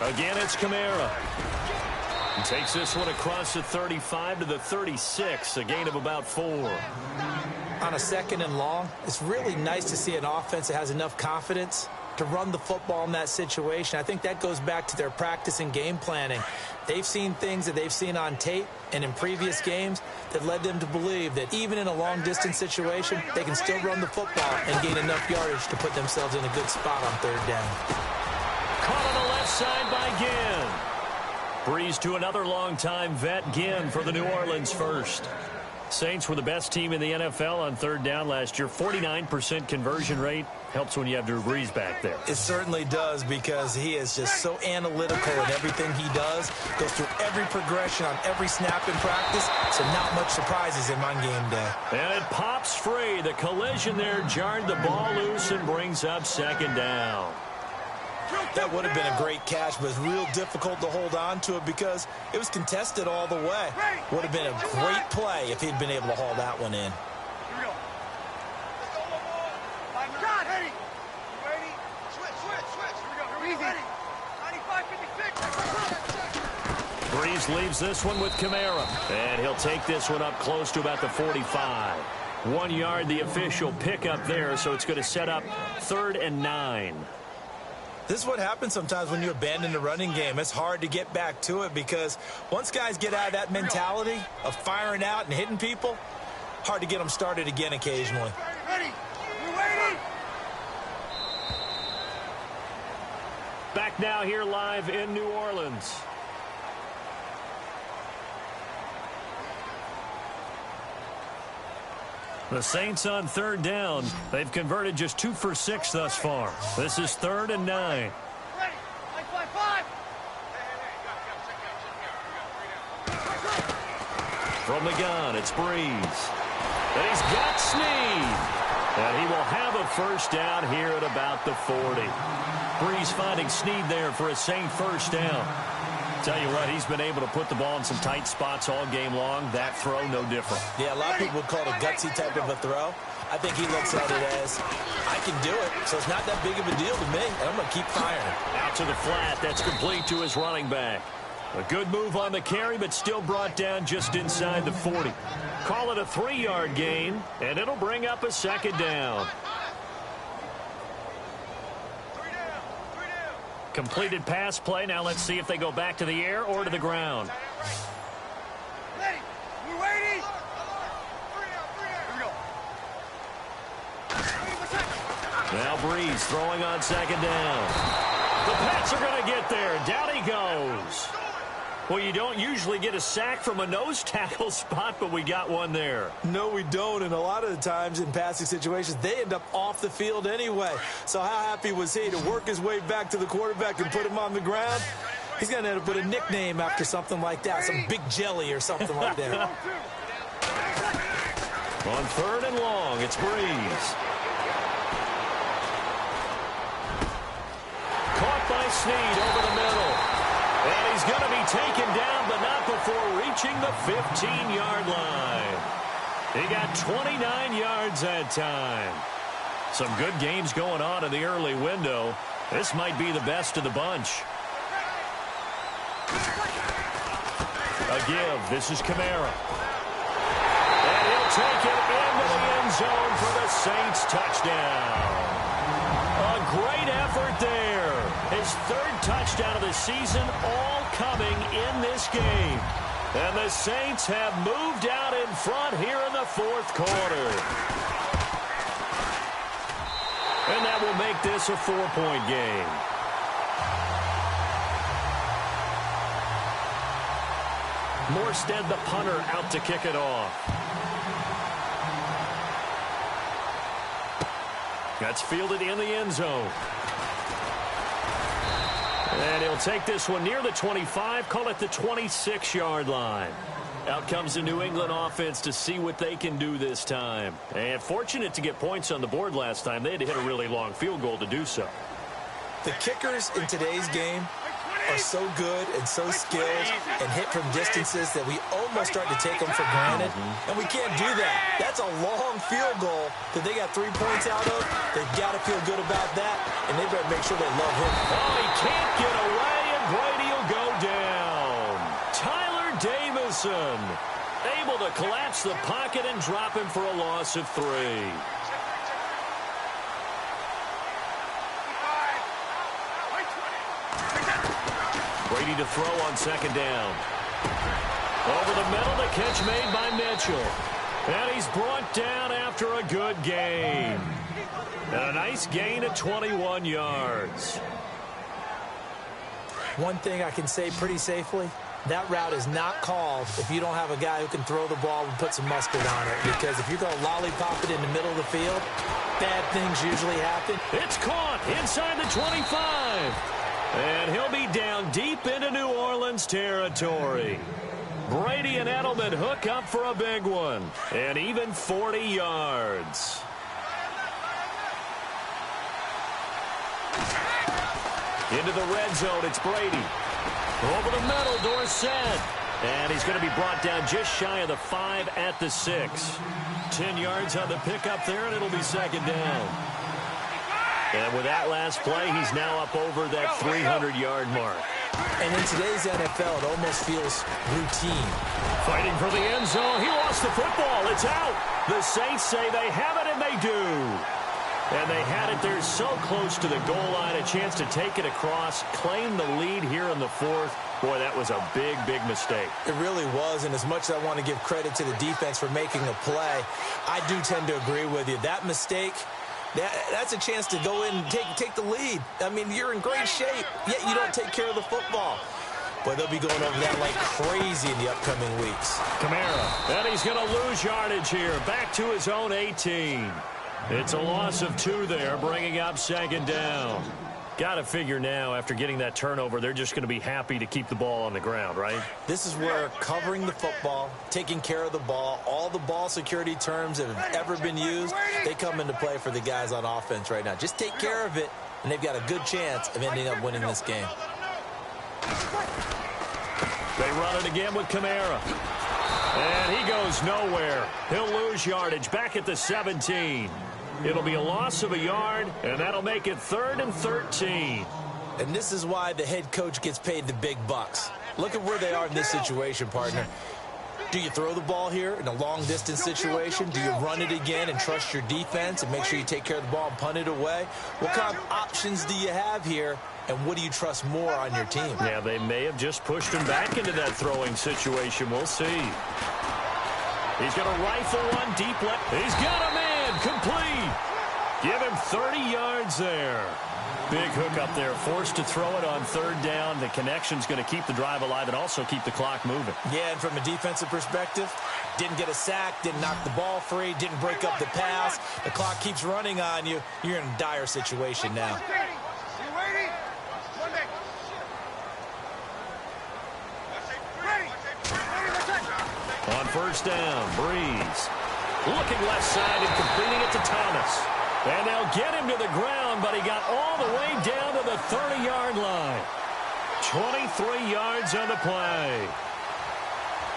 50. Again, it's Kamara. He takes this one across the 35 to the 36, a gain of about 4. On a second and long, it's really nice to see an offense that has enough confidence to run the football in that situation. I think that goes back to their practice and game planning. They've seen things that they've seen on tape and in previous games that led them to believe that even in a long-distance situation, they can still run the football and gain enough yardage to put themselves in a good spot on third down. Caught on the left side by Ginn. Breeze to another long-time vet, Ginn, for the New Orleans first. Saints were the best team in the NFL on third down last year. 49% conversion rate. Helps when you have Drew Brees back there. It certainly does, because he is just so analytical in everything he does. Goes through every progression on every snap in practice, so not much surprises him on game day. And it pops free. The collision there jarred the ball loose and brings up second down. That would have been a great catch, but it's real difficult to hold on to it because it was contested all the way. Would have been a great play if he'd been able to haul that one in. Brees leaves this one with Kamara. And he'll take this one up close to about the 45. 1 yard, the official pickup there, so it's going to set up 3rd and 9. This is what happens sometimes when you abandon the running game. It's hard to get back to it because once guys get out of that mentality of firing out and hitting people, hard to get them started again occasionally. Back now here live in New Orleans. The Saints on third down. They've converted just 2 for 6 thus far. This is 3rd and 9. From the gun, it's Brees. And he's got Snead. And he will have a first down here at about the 40. Brees finding Snead there for a Saint first down. Tell you what, he's been able to put the ball in some tight spots all game long. That throw, no different. Yeah, a lot of people would call it a gutsy type of a throw. I think he looks at it as, I can do it, so it's not that big of a deal to me, and I'm going to keep firing. Out to the flat. That's complete to his running back. A good move on the carry, but still brought down just inside the 40. Call it a 3-yard gain, and it'll bring up a second down. Completed pass play. Now let's see if they go back to the air or to the ground. Now Brees throwing on second down. The Pats are going to get there. Down he goes. Well, you don't usually get a sack from a nose tackle spot, but we got one there. No, we don't, and a lot of the times in passing situations, they end up off the field anyway. So how happy was he to work his way back to the quarterback and put him on the ground? He's going to end up with a nickname after something like that, some Big Jelly or something like that. On 3rd and long, it's Brees. Caught by Snead over the middle. And he's going to be taken down, but not before reaching the 15-yard line. He got 29 yards that time. Some good games going on in the early window. This might be the best of the bunch. A give. This is Kamara. And he'll take it into the end zone for the Saints touchdown. A great effort there. His 3rd touchdown of the season, all coming in this game. And the Saints have moved out in front here in the 4th quarter. And that will make this a 4-point game. Morstead, the punter, out to kick it off. That's fielded in the end zone. And he'll take this one near the 25, call it the 26-yard line. Out comes the New England offense to see what they can do this time. And fortunate to get points on the board last time. They had to hit a really long field goal to do so. The kickers in today's game are so good and so skilled and hit from distances that we almost start to take them for granted. And we can't do that. That's a long field goal that they got 3 points out of. They've got to feel good about that, and they better make sure they love him. Oh, he can't get away, and Brady will go down. Tyler Davison able to collapse the pocket and drop him for a loss of 3. Brady to throw on second down. Over the middle, the catch made by Mitchell. And he's brought down after a good gain. And a nice gain of 21 yards. One thing I can say pretty safely, that route is not called if you don't have a guy who can throw the ball and put some mustard on it. Because if you're going to lollipop it in the middle of the field, bad things usually happen. It's caught inside the 25. And he'll be down deep into New Orleans territory. Brady and Edelman hook up for a big one. And even 40 yards. Into the red zone, it's Brady. Over the middle, Dorsett. And he's going to be brought down just shy of the 5 at the 6. 10 yards on the pickup there, and it'll be second down. And with that last play, he's now up over that 300-yard mark. And in today's NFL, it almost feels routine. Fighting for the end zone. He lost the football. It's out. The Saints say they have it, and they do. And they had it there so close to the goal line, a chance to take it across, claim the lead here in the fourth. Boy, that was a big, big mistake. It really was, and as much as I want to give credit to the defense for making a play, I do tend to agree with you. That mistake, that's a chance to go in and take the lead. I mean, you're in great shape, yet you don't take care of the football. But they'll be going over that like crazy in the upcoming weeks. Kamara, and he's going to lose yardage here, back to his own 18. It's a loss of 2 there, bringing up second down. Got to figure now, after getting that turnover, they're just going to be happy to keep the ball on the ground, right? This is where covering the football, taking care of the ball, all the ball security terms that have ever been used, they come into play for the guys on offense right now. Just take care of it, and they've got a good chance of ending up winning this game. They run it again with Kamara. And he goes nowhere. He'll lose yardage back at the 17. It'll be a loss of a yard, and that'll make it 3rd and 13. And this is why the head coach gets paid the big bucks. Look at where they are in this situation, partner. Do you throw the ball here in a long-distance situation? Do you run it again and trust your defense and make sure you take care of the ball and punt it away? What kind of options do you have here, and what do you trust more on your team? Yeah, they may have just pushed him back into that throwing situation. We'll see. He's going to rifle one deep left. He's got a man complete. Give him 30 yards there. Big hook up there, forced to throw it on 3rd down. The connection's going to keep the drive alive and also keep the clock moving. Yeah, and from a defensive perspective, didn't get a sack, didn't knock the ball free, didn't break up the pass. The clock keeps running on you. You're in a dire situation now. On 1st down, Breeze. Looking left side and completing it to Thomas. And they'll get him to the ground, but he got all the way down to the 30-yard line. 23 yards on the play.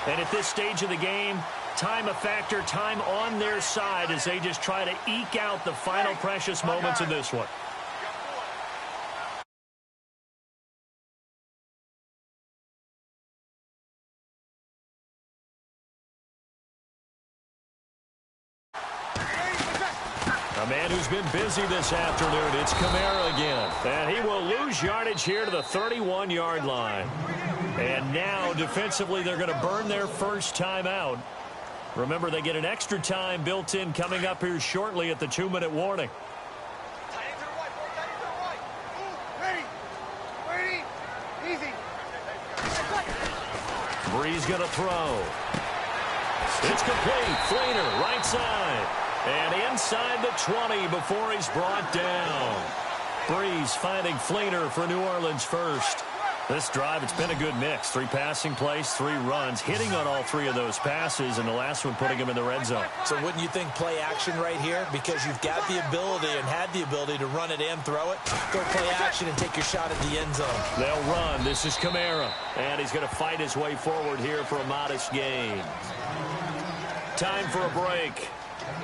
And at this stage of the game, time a factor, time on their side as they just try to eke out the final precious moments in this one. A man who's been busy this afternoon, it's Kamara again. And he will lose yardage here to the 31-yard line. And now, defensively, they're going to burn their first time out. Remember, they get an extra time built in coming up here shortly at the 2-minute warning. Breeze going to throw. It's complete. Fleener, right side. And inside the 20 before he's brought down. Breeze finding Fleener for New Orleans first. This drive, it's been a good mix. 3 passing plays, 3 runs, hitting on all 3 of those passes, and the last one putting him in the red zone. So wouldn't you think play action right here? Because you've got the ability and had the ability to run it and throw it. Go play action and take your shot at the end zone. They'll run. This is Kamara. And he's going to fight his way forward here for a modest gain. Time for a break.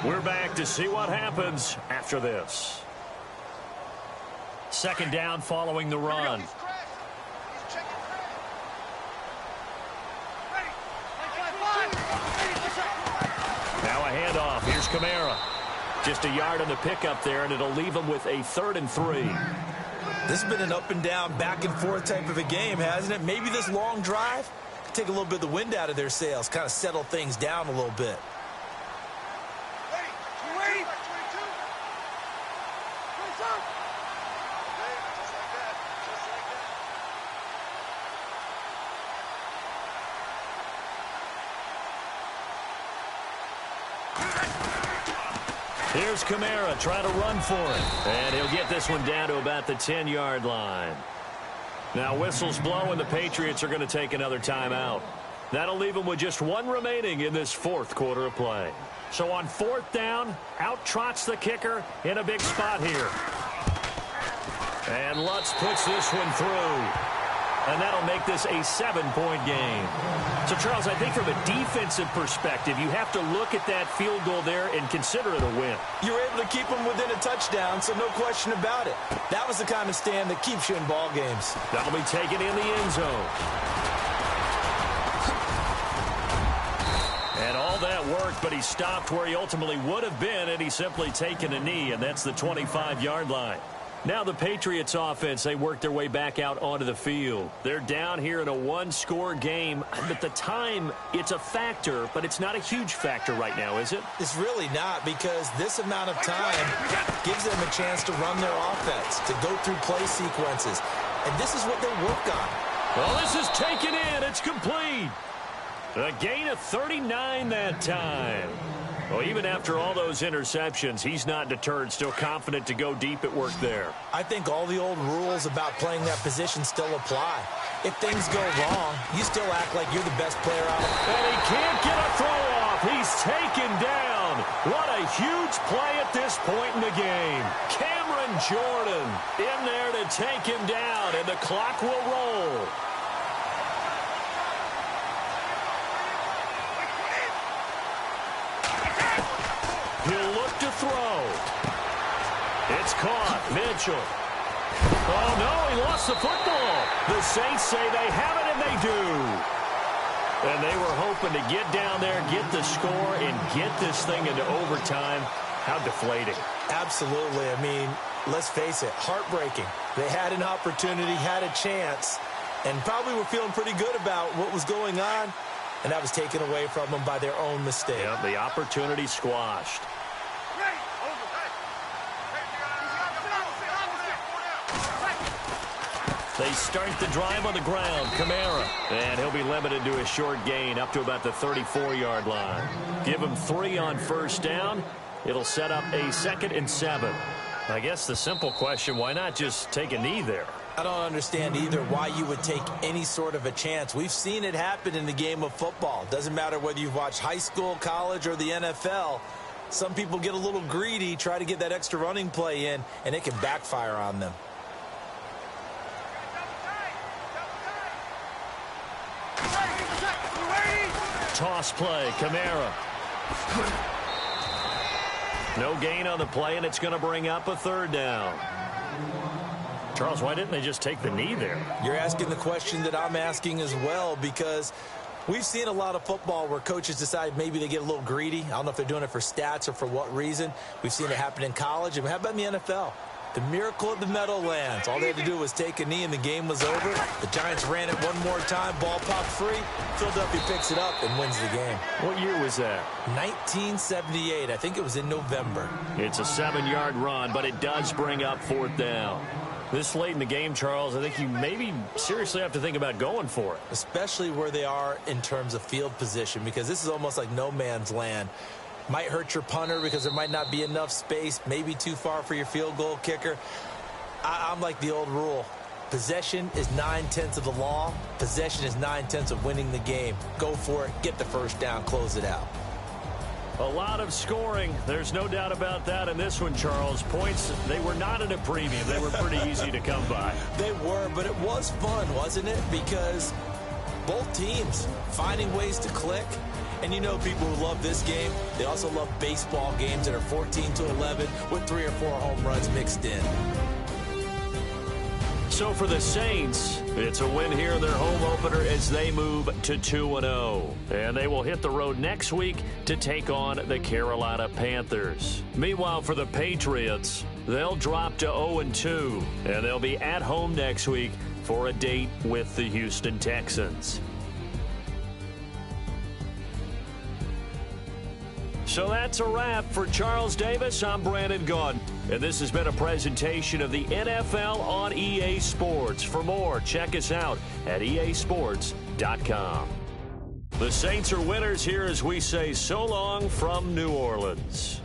We're back to see what happens after this. 2nd down following the run. Now a handoff. Here's Kamara. Just a yard on the pickup there, and it'll leave him with a 3rd and 3. This has been an up and down, back and forth type of a game, hasn't it? Maybe this long drive take a little bit of the wind out of their sails, kind of settle things down a little bit. Here's Kamara trying to run for it. And he'll get this one down to about the 10-yard line. Now whistles blow and the Patriots are going to take another timeout. That'll leave them with just one remaining in this fourth quarter of play. So on fourth down, out trots the kicker in a big spot here. And Lutz puts this one through. And that'll make this a 7-point game. So, Charles, I think from a defensive perspective, you have to look at that field goal there and consider it a win. You were able to keep them within a touchdown, so no question about it. That was the kind of stand that keeps you in ball games. That'll be taken in the end zone. And all that worked, but he stopped where he ultimately would have been, and he's simply taken a knee, and that's the 25-yard line. Now the Patriots offense, they work their way back out onto the field. They're down here in a one-score game. At the time, it's a factor, but it's not a huge factor right now, is it? It's really not, because this amount of time gives them a chance to run their offense, to go through play sequences. And this is what they work on. Well, this is taken in. It's complete. A gain of 39 that time. Well, even after all those interceptions, he's not deterred, still confident to go deep at work there. I think all the old rules about playing that position still apply. If things go wrong, you still act like you're the best player out. And he can't get a throw off. He's taken down. What a huge play at this point in the game. Cameron Jordan in there to take him down, and the clock will roll. He'll look to throw. It's caught. Mitchell. Oh, no, he lost the football. The Saints say they have it, and they do. And they were hoping to get down there, get the score, and get this thing into overtime. How deflating. Absolutely. I mean, let's face it, heartbreaking. They had an opportunity, had a chance, and probably were feeling pretty good about what was going on. And that was taken away from them by their own mistake. Yep, the opportunity squashed. They start the drive on the ground. Kamara. And he'll be limited to a short gain up to about the 34-yard line. Give him 3 on first down. It'll set up a 2nd and 7. I guess the simple question, why not just take a knee there? I don't understand either why you would take any sort of a chance. We've seen it happen in the game of football. Doesn't matter whether you've watched high school, college, or the NFL. Some people get a little greedy, try to get that extra running play in, and it can backfire on them. Toss play, Kamara. No gain on the play, and it's going to bring up a 3rd down. Charles, why didn't they just take the knee there? You're asking the question that I'm asking as well, because we've seen a lot of football where coaches decide maybe they get a little greedy. I don't know if they're doing it for stats or for what reason. We've seen it happen in college. And how about in the NFL? The miracle of the Meadowlands. All they had to do was take a knee and the game was over. The Giants ran it one more time. Ball popped free. Philadelphia picks it up and wins the game. What year was that? 1978. I think it was in November. It's a 7-yard run, but it does bring up 4th down. This late in the game, Charles, I think you maybe seriously have to think about going for it. Especially where they are in terms of field position, because this is almost like no man's land. Might hurt your punter because there might not be enough space, maybe too far for your field goal kicker. I'm like the old rule. Possession is 9/10 of the law. Possession is 9/10 of winning the game. Go for it. Get the first down. Close it out. A lot of scoring. There's no doubt about that in this one, Charles. Points, they were not at a premium. They were pretty easy to come by. They were, but it was fun, wasn't it? Because both teams finding ways to click. And you know people who love this game, they also love baseball games that are 14-11 with 3 or 4 home runs mixed in. So for the Saints, it's a win here in their home opener as they move to 2-0. And they will hit the road next week to take on the Carolina Panthers. Meanwhile, for the Patriots, they'll drop to 0-2. And they'll be at home next week for a date with the Houston Texans. So that's a wrap. For Charles Davis, I'm Brandon Gaudin. And this has been a presentation of the NFL on EA Sports. For more, check us out at easports.com. The Saints are winners here as we say so long from New Orleans.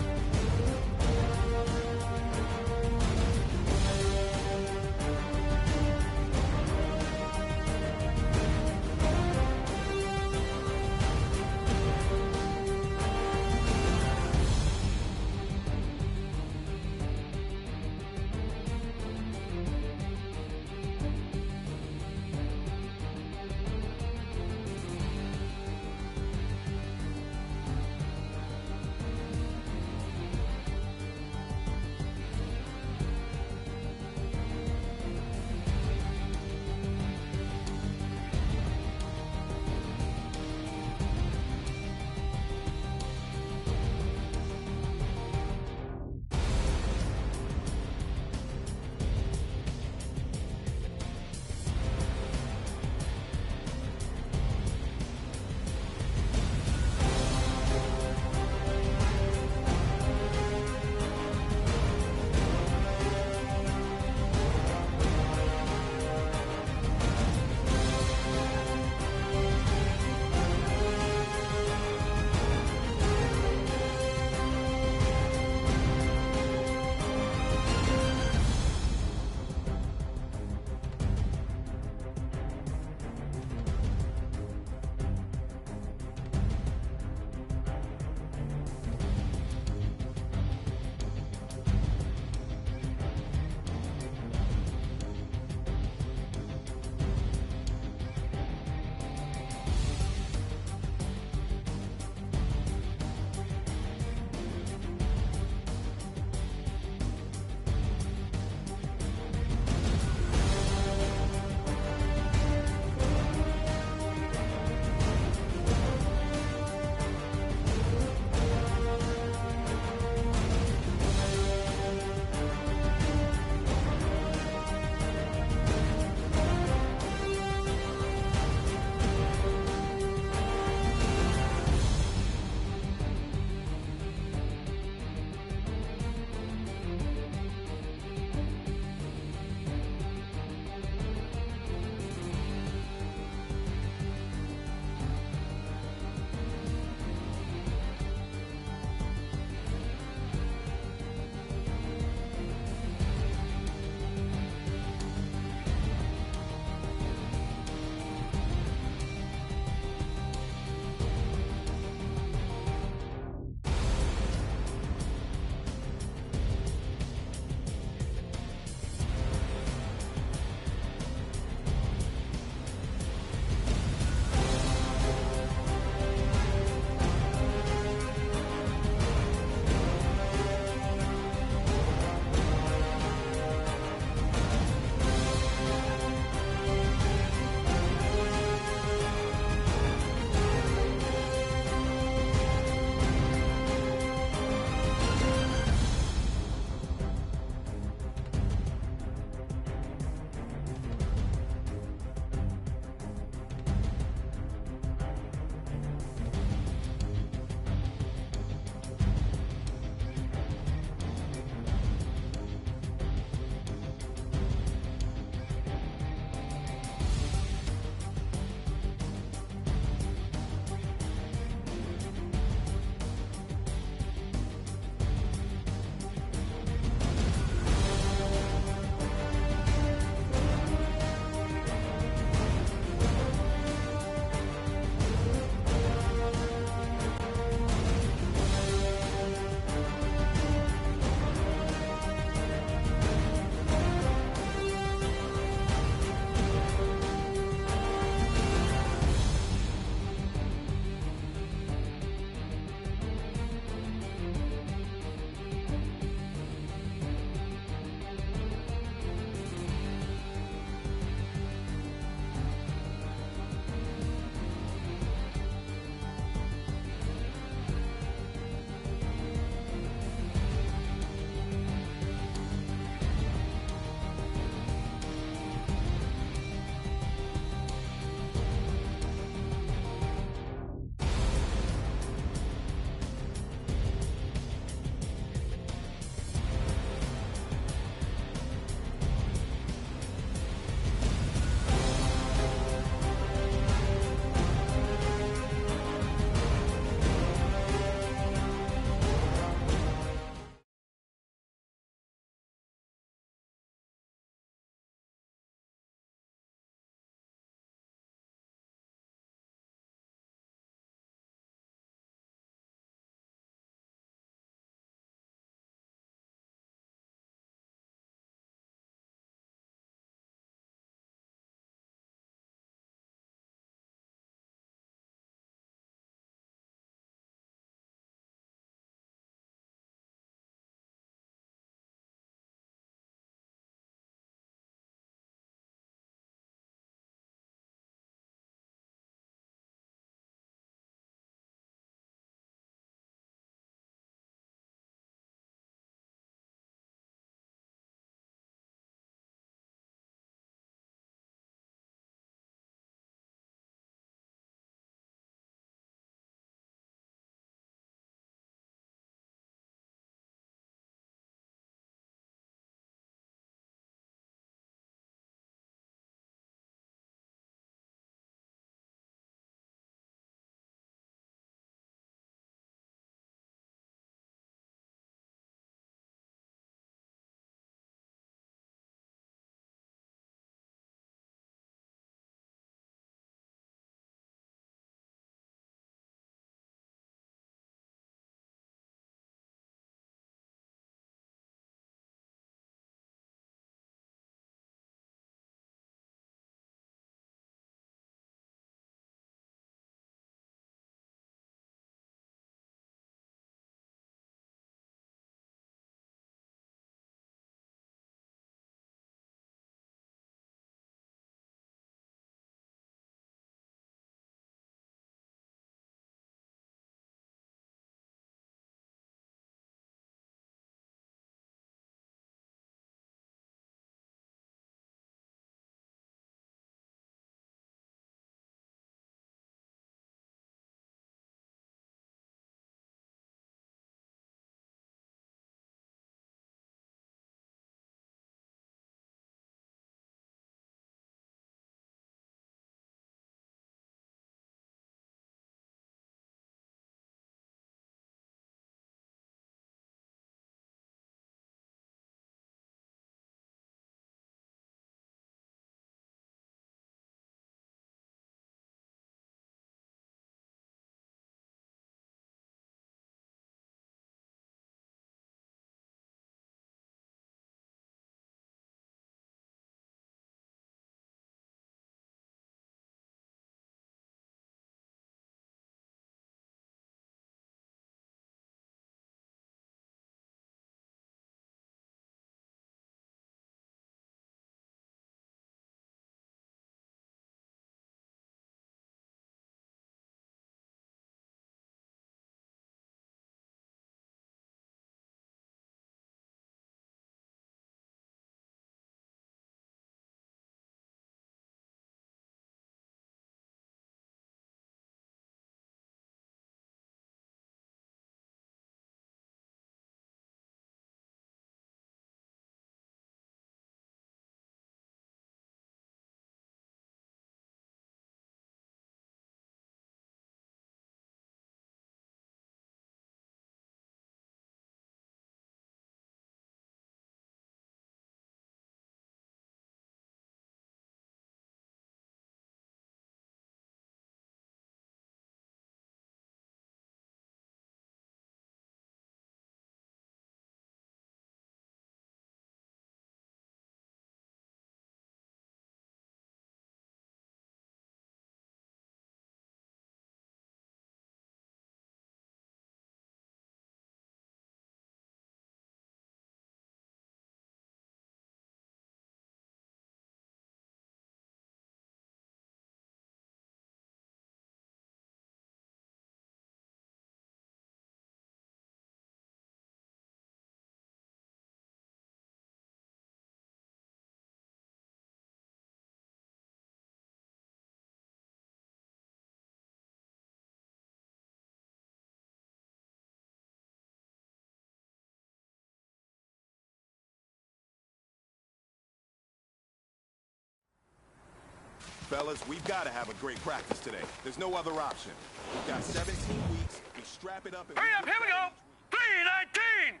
Fellas, we've got to have a great practice today. There's no other option. We've got 17 weeks. We strap it up and... Hurry up, here we go! 319!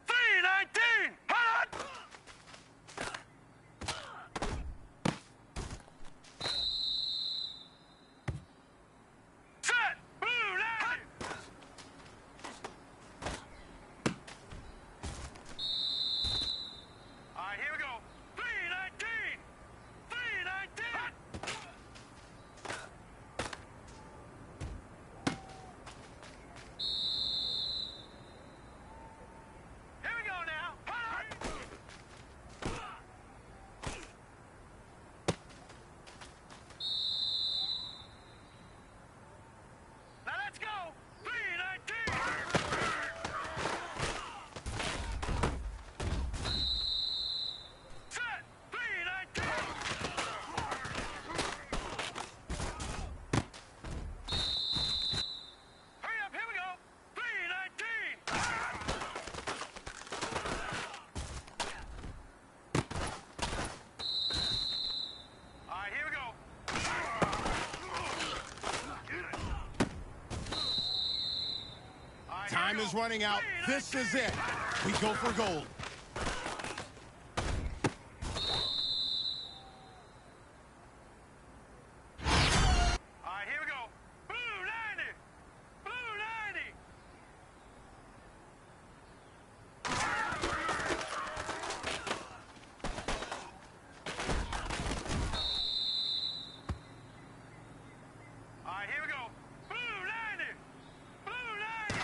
319! Hold on! Set! Blue line! All right, here we go. 319! 319! Here we go now. Hold on. Now let's go. 319. Set. 319. Hurry up. Here we go. 319. All right, here we go. All right, here Time we is go. running out. This is it. We go for gold. All right, here we go. Blue 90. Blue 90. All right, here we go. Blue 90. Blue 90.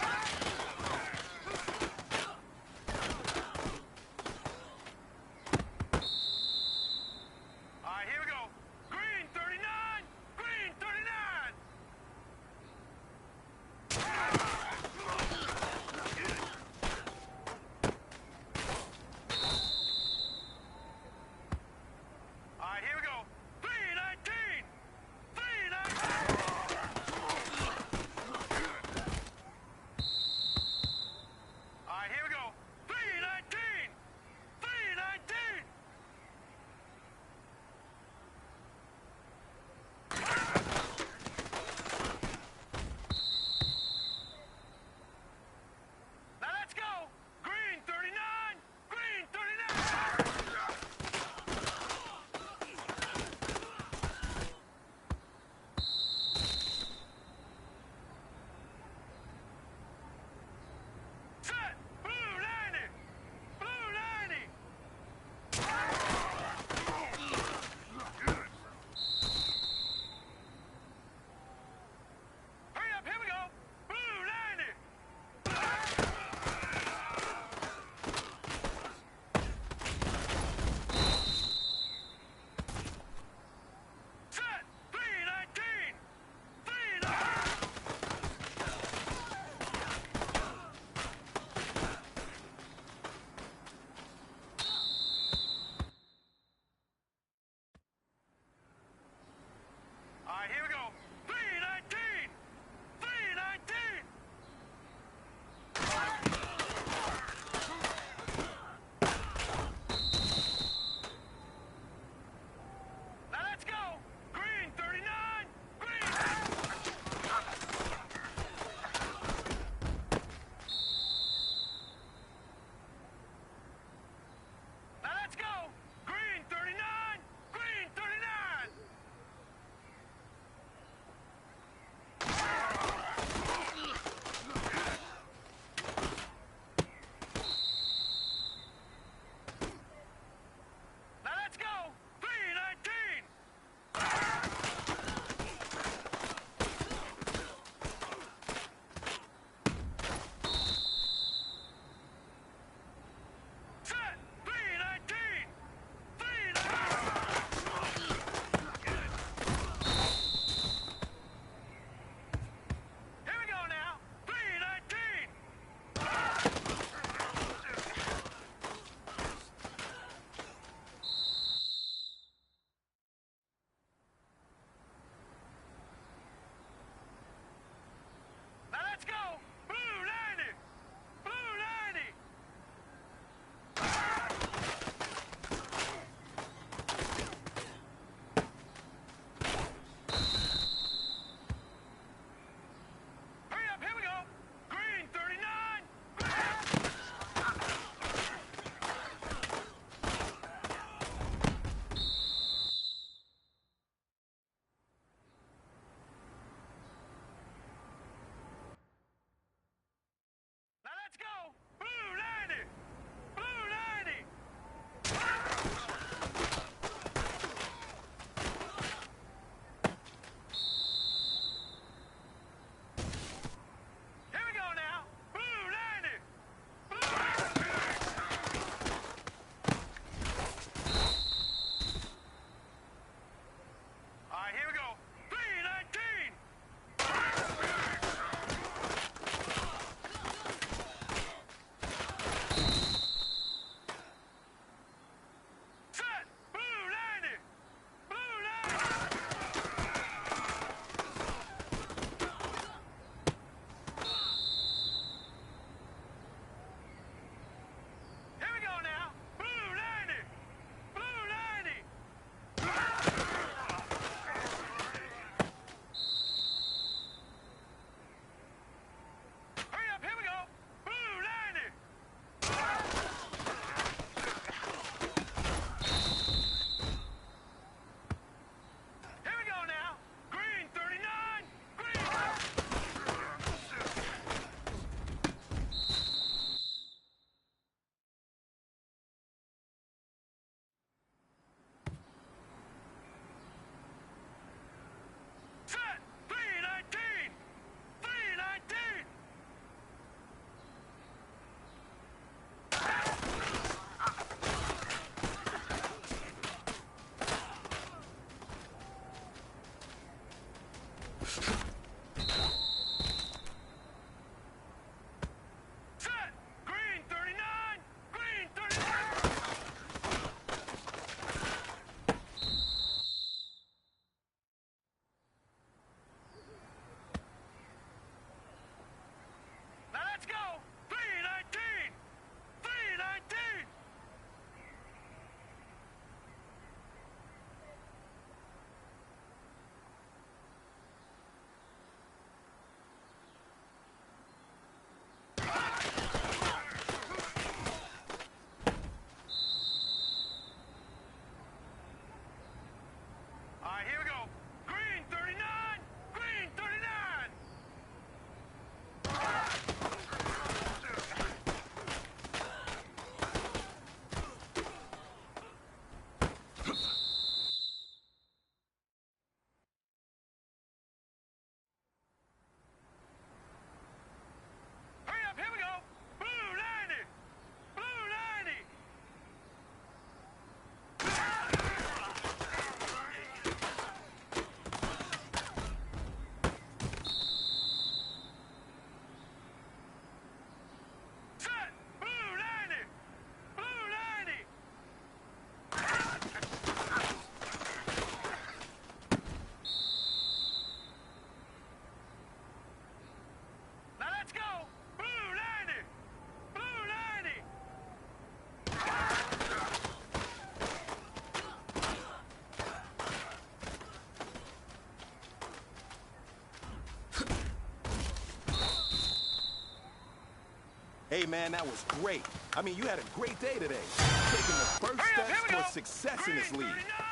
Hey, man, that was great. I mean, you had a great day today. Taking the first steps towards success in this league.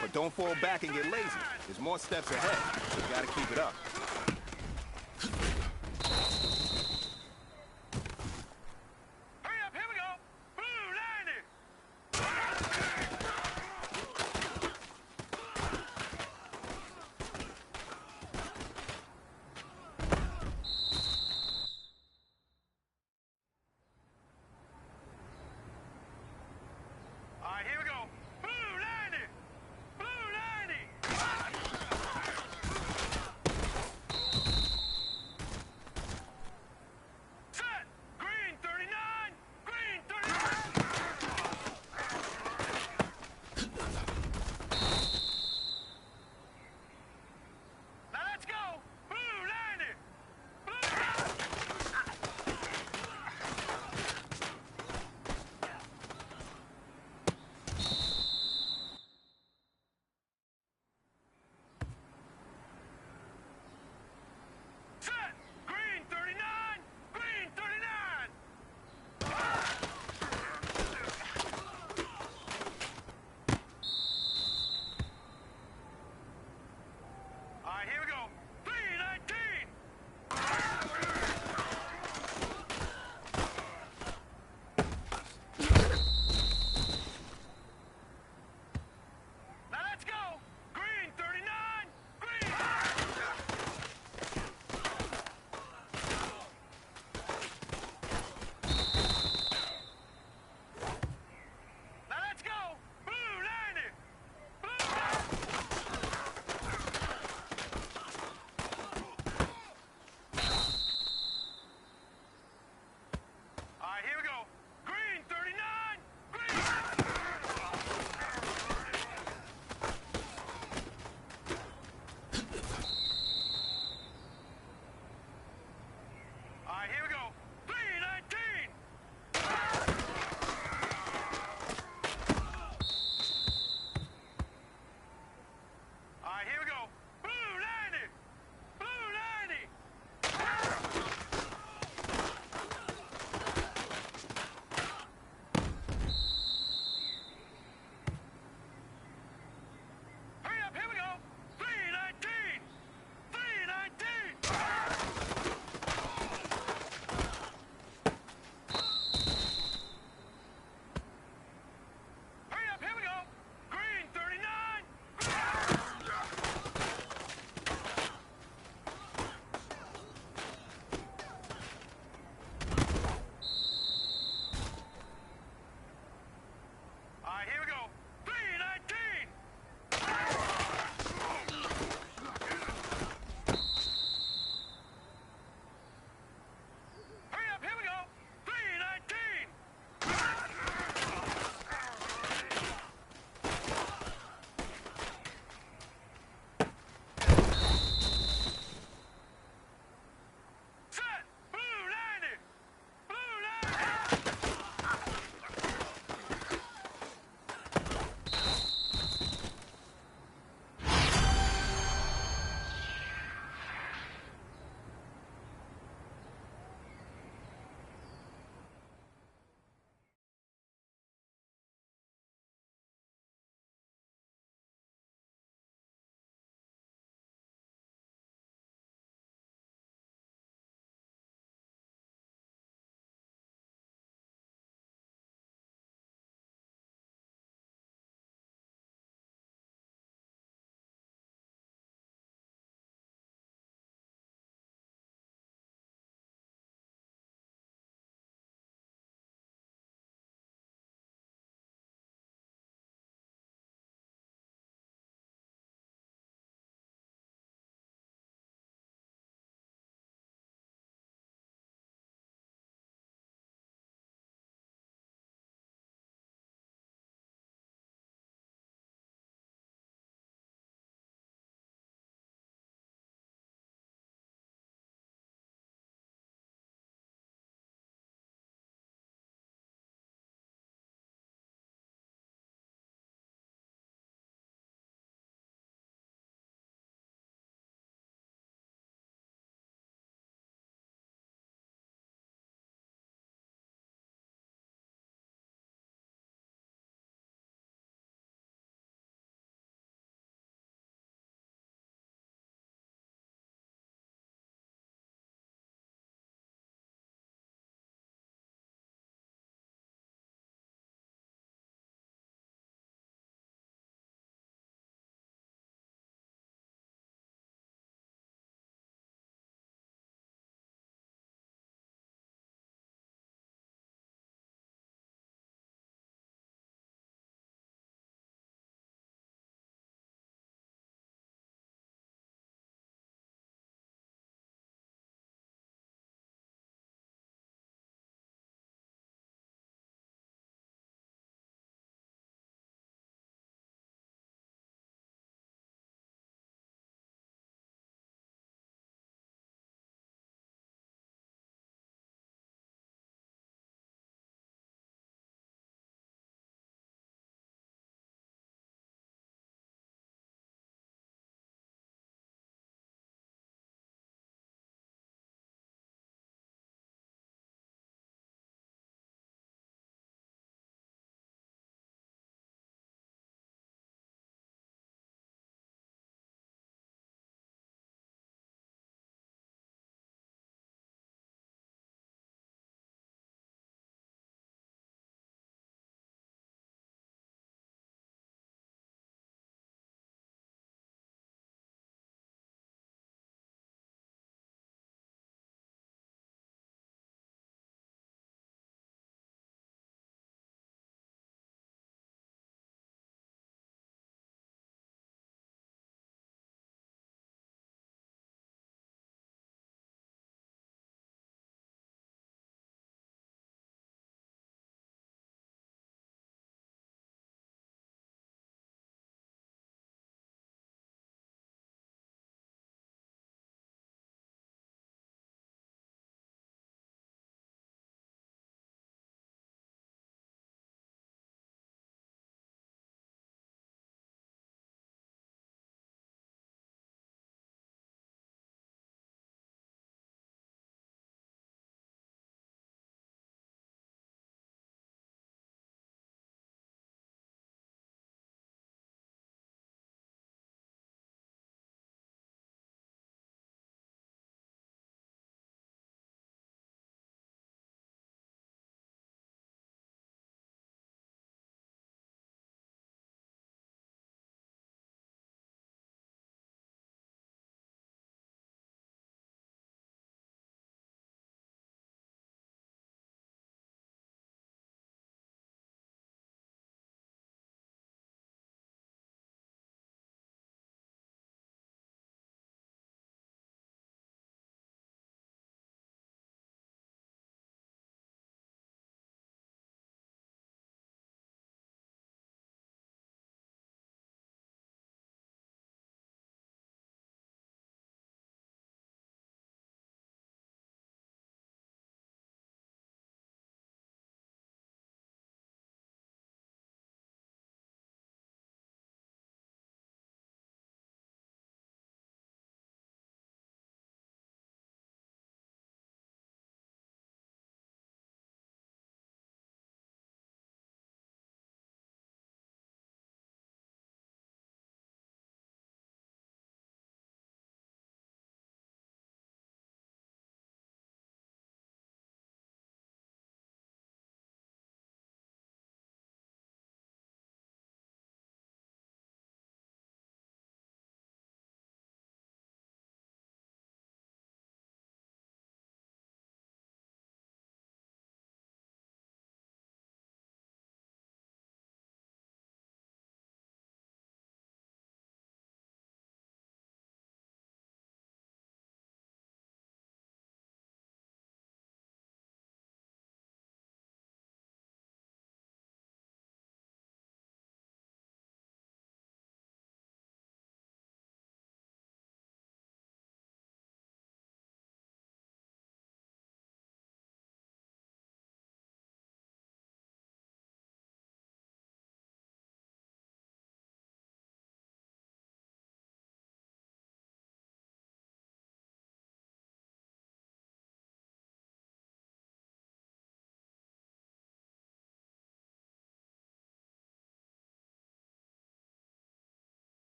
But don't fall back and get lazy. There's more steps ahead, so you got to keep it up. Hurry up, here we go. Blue, 90.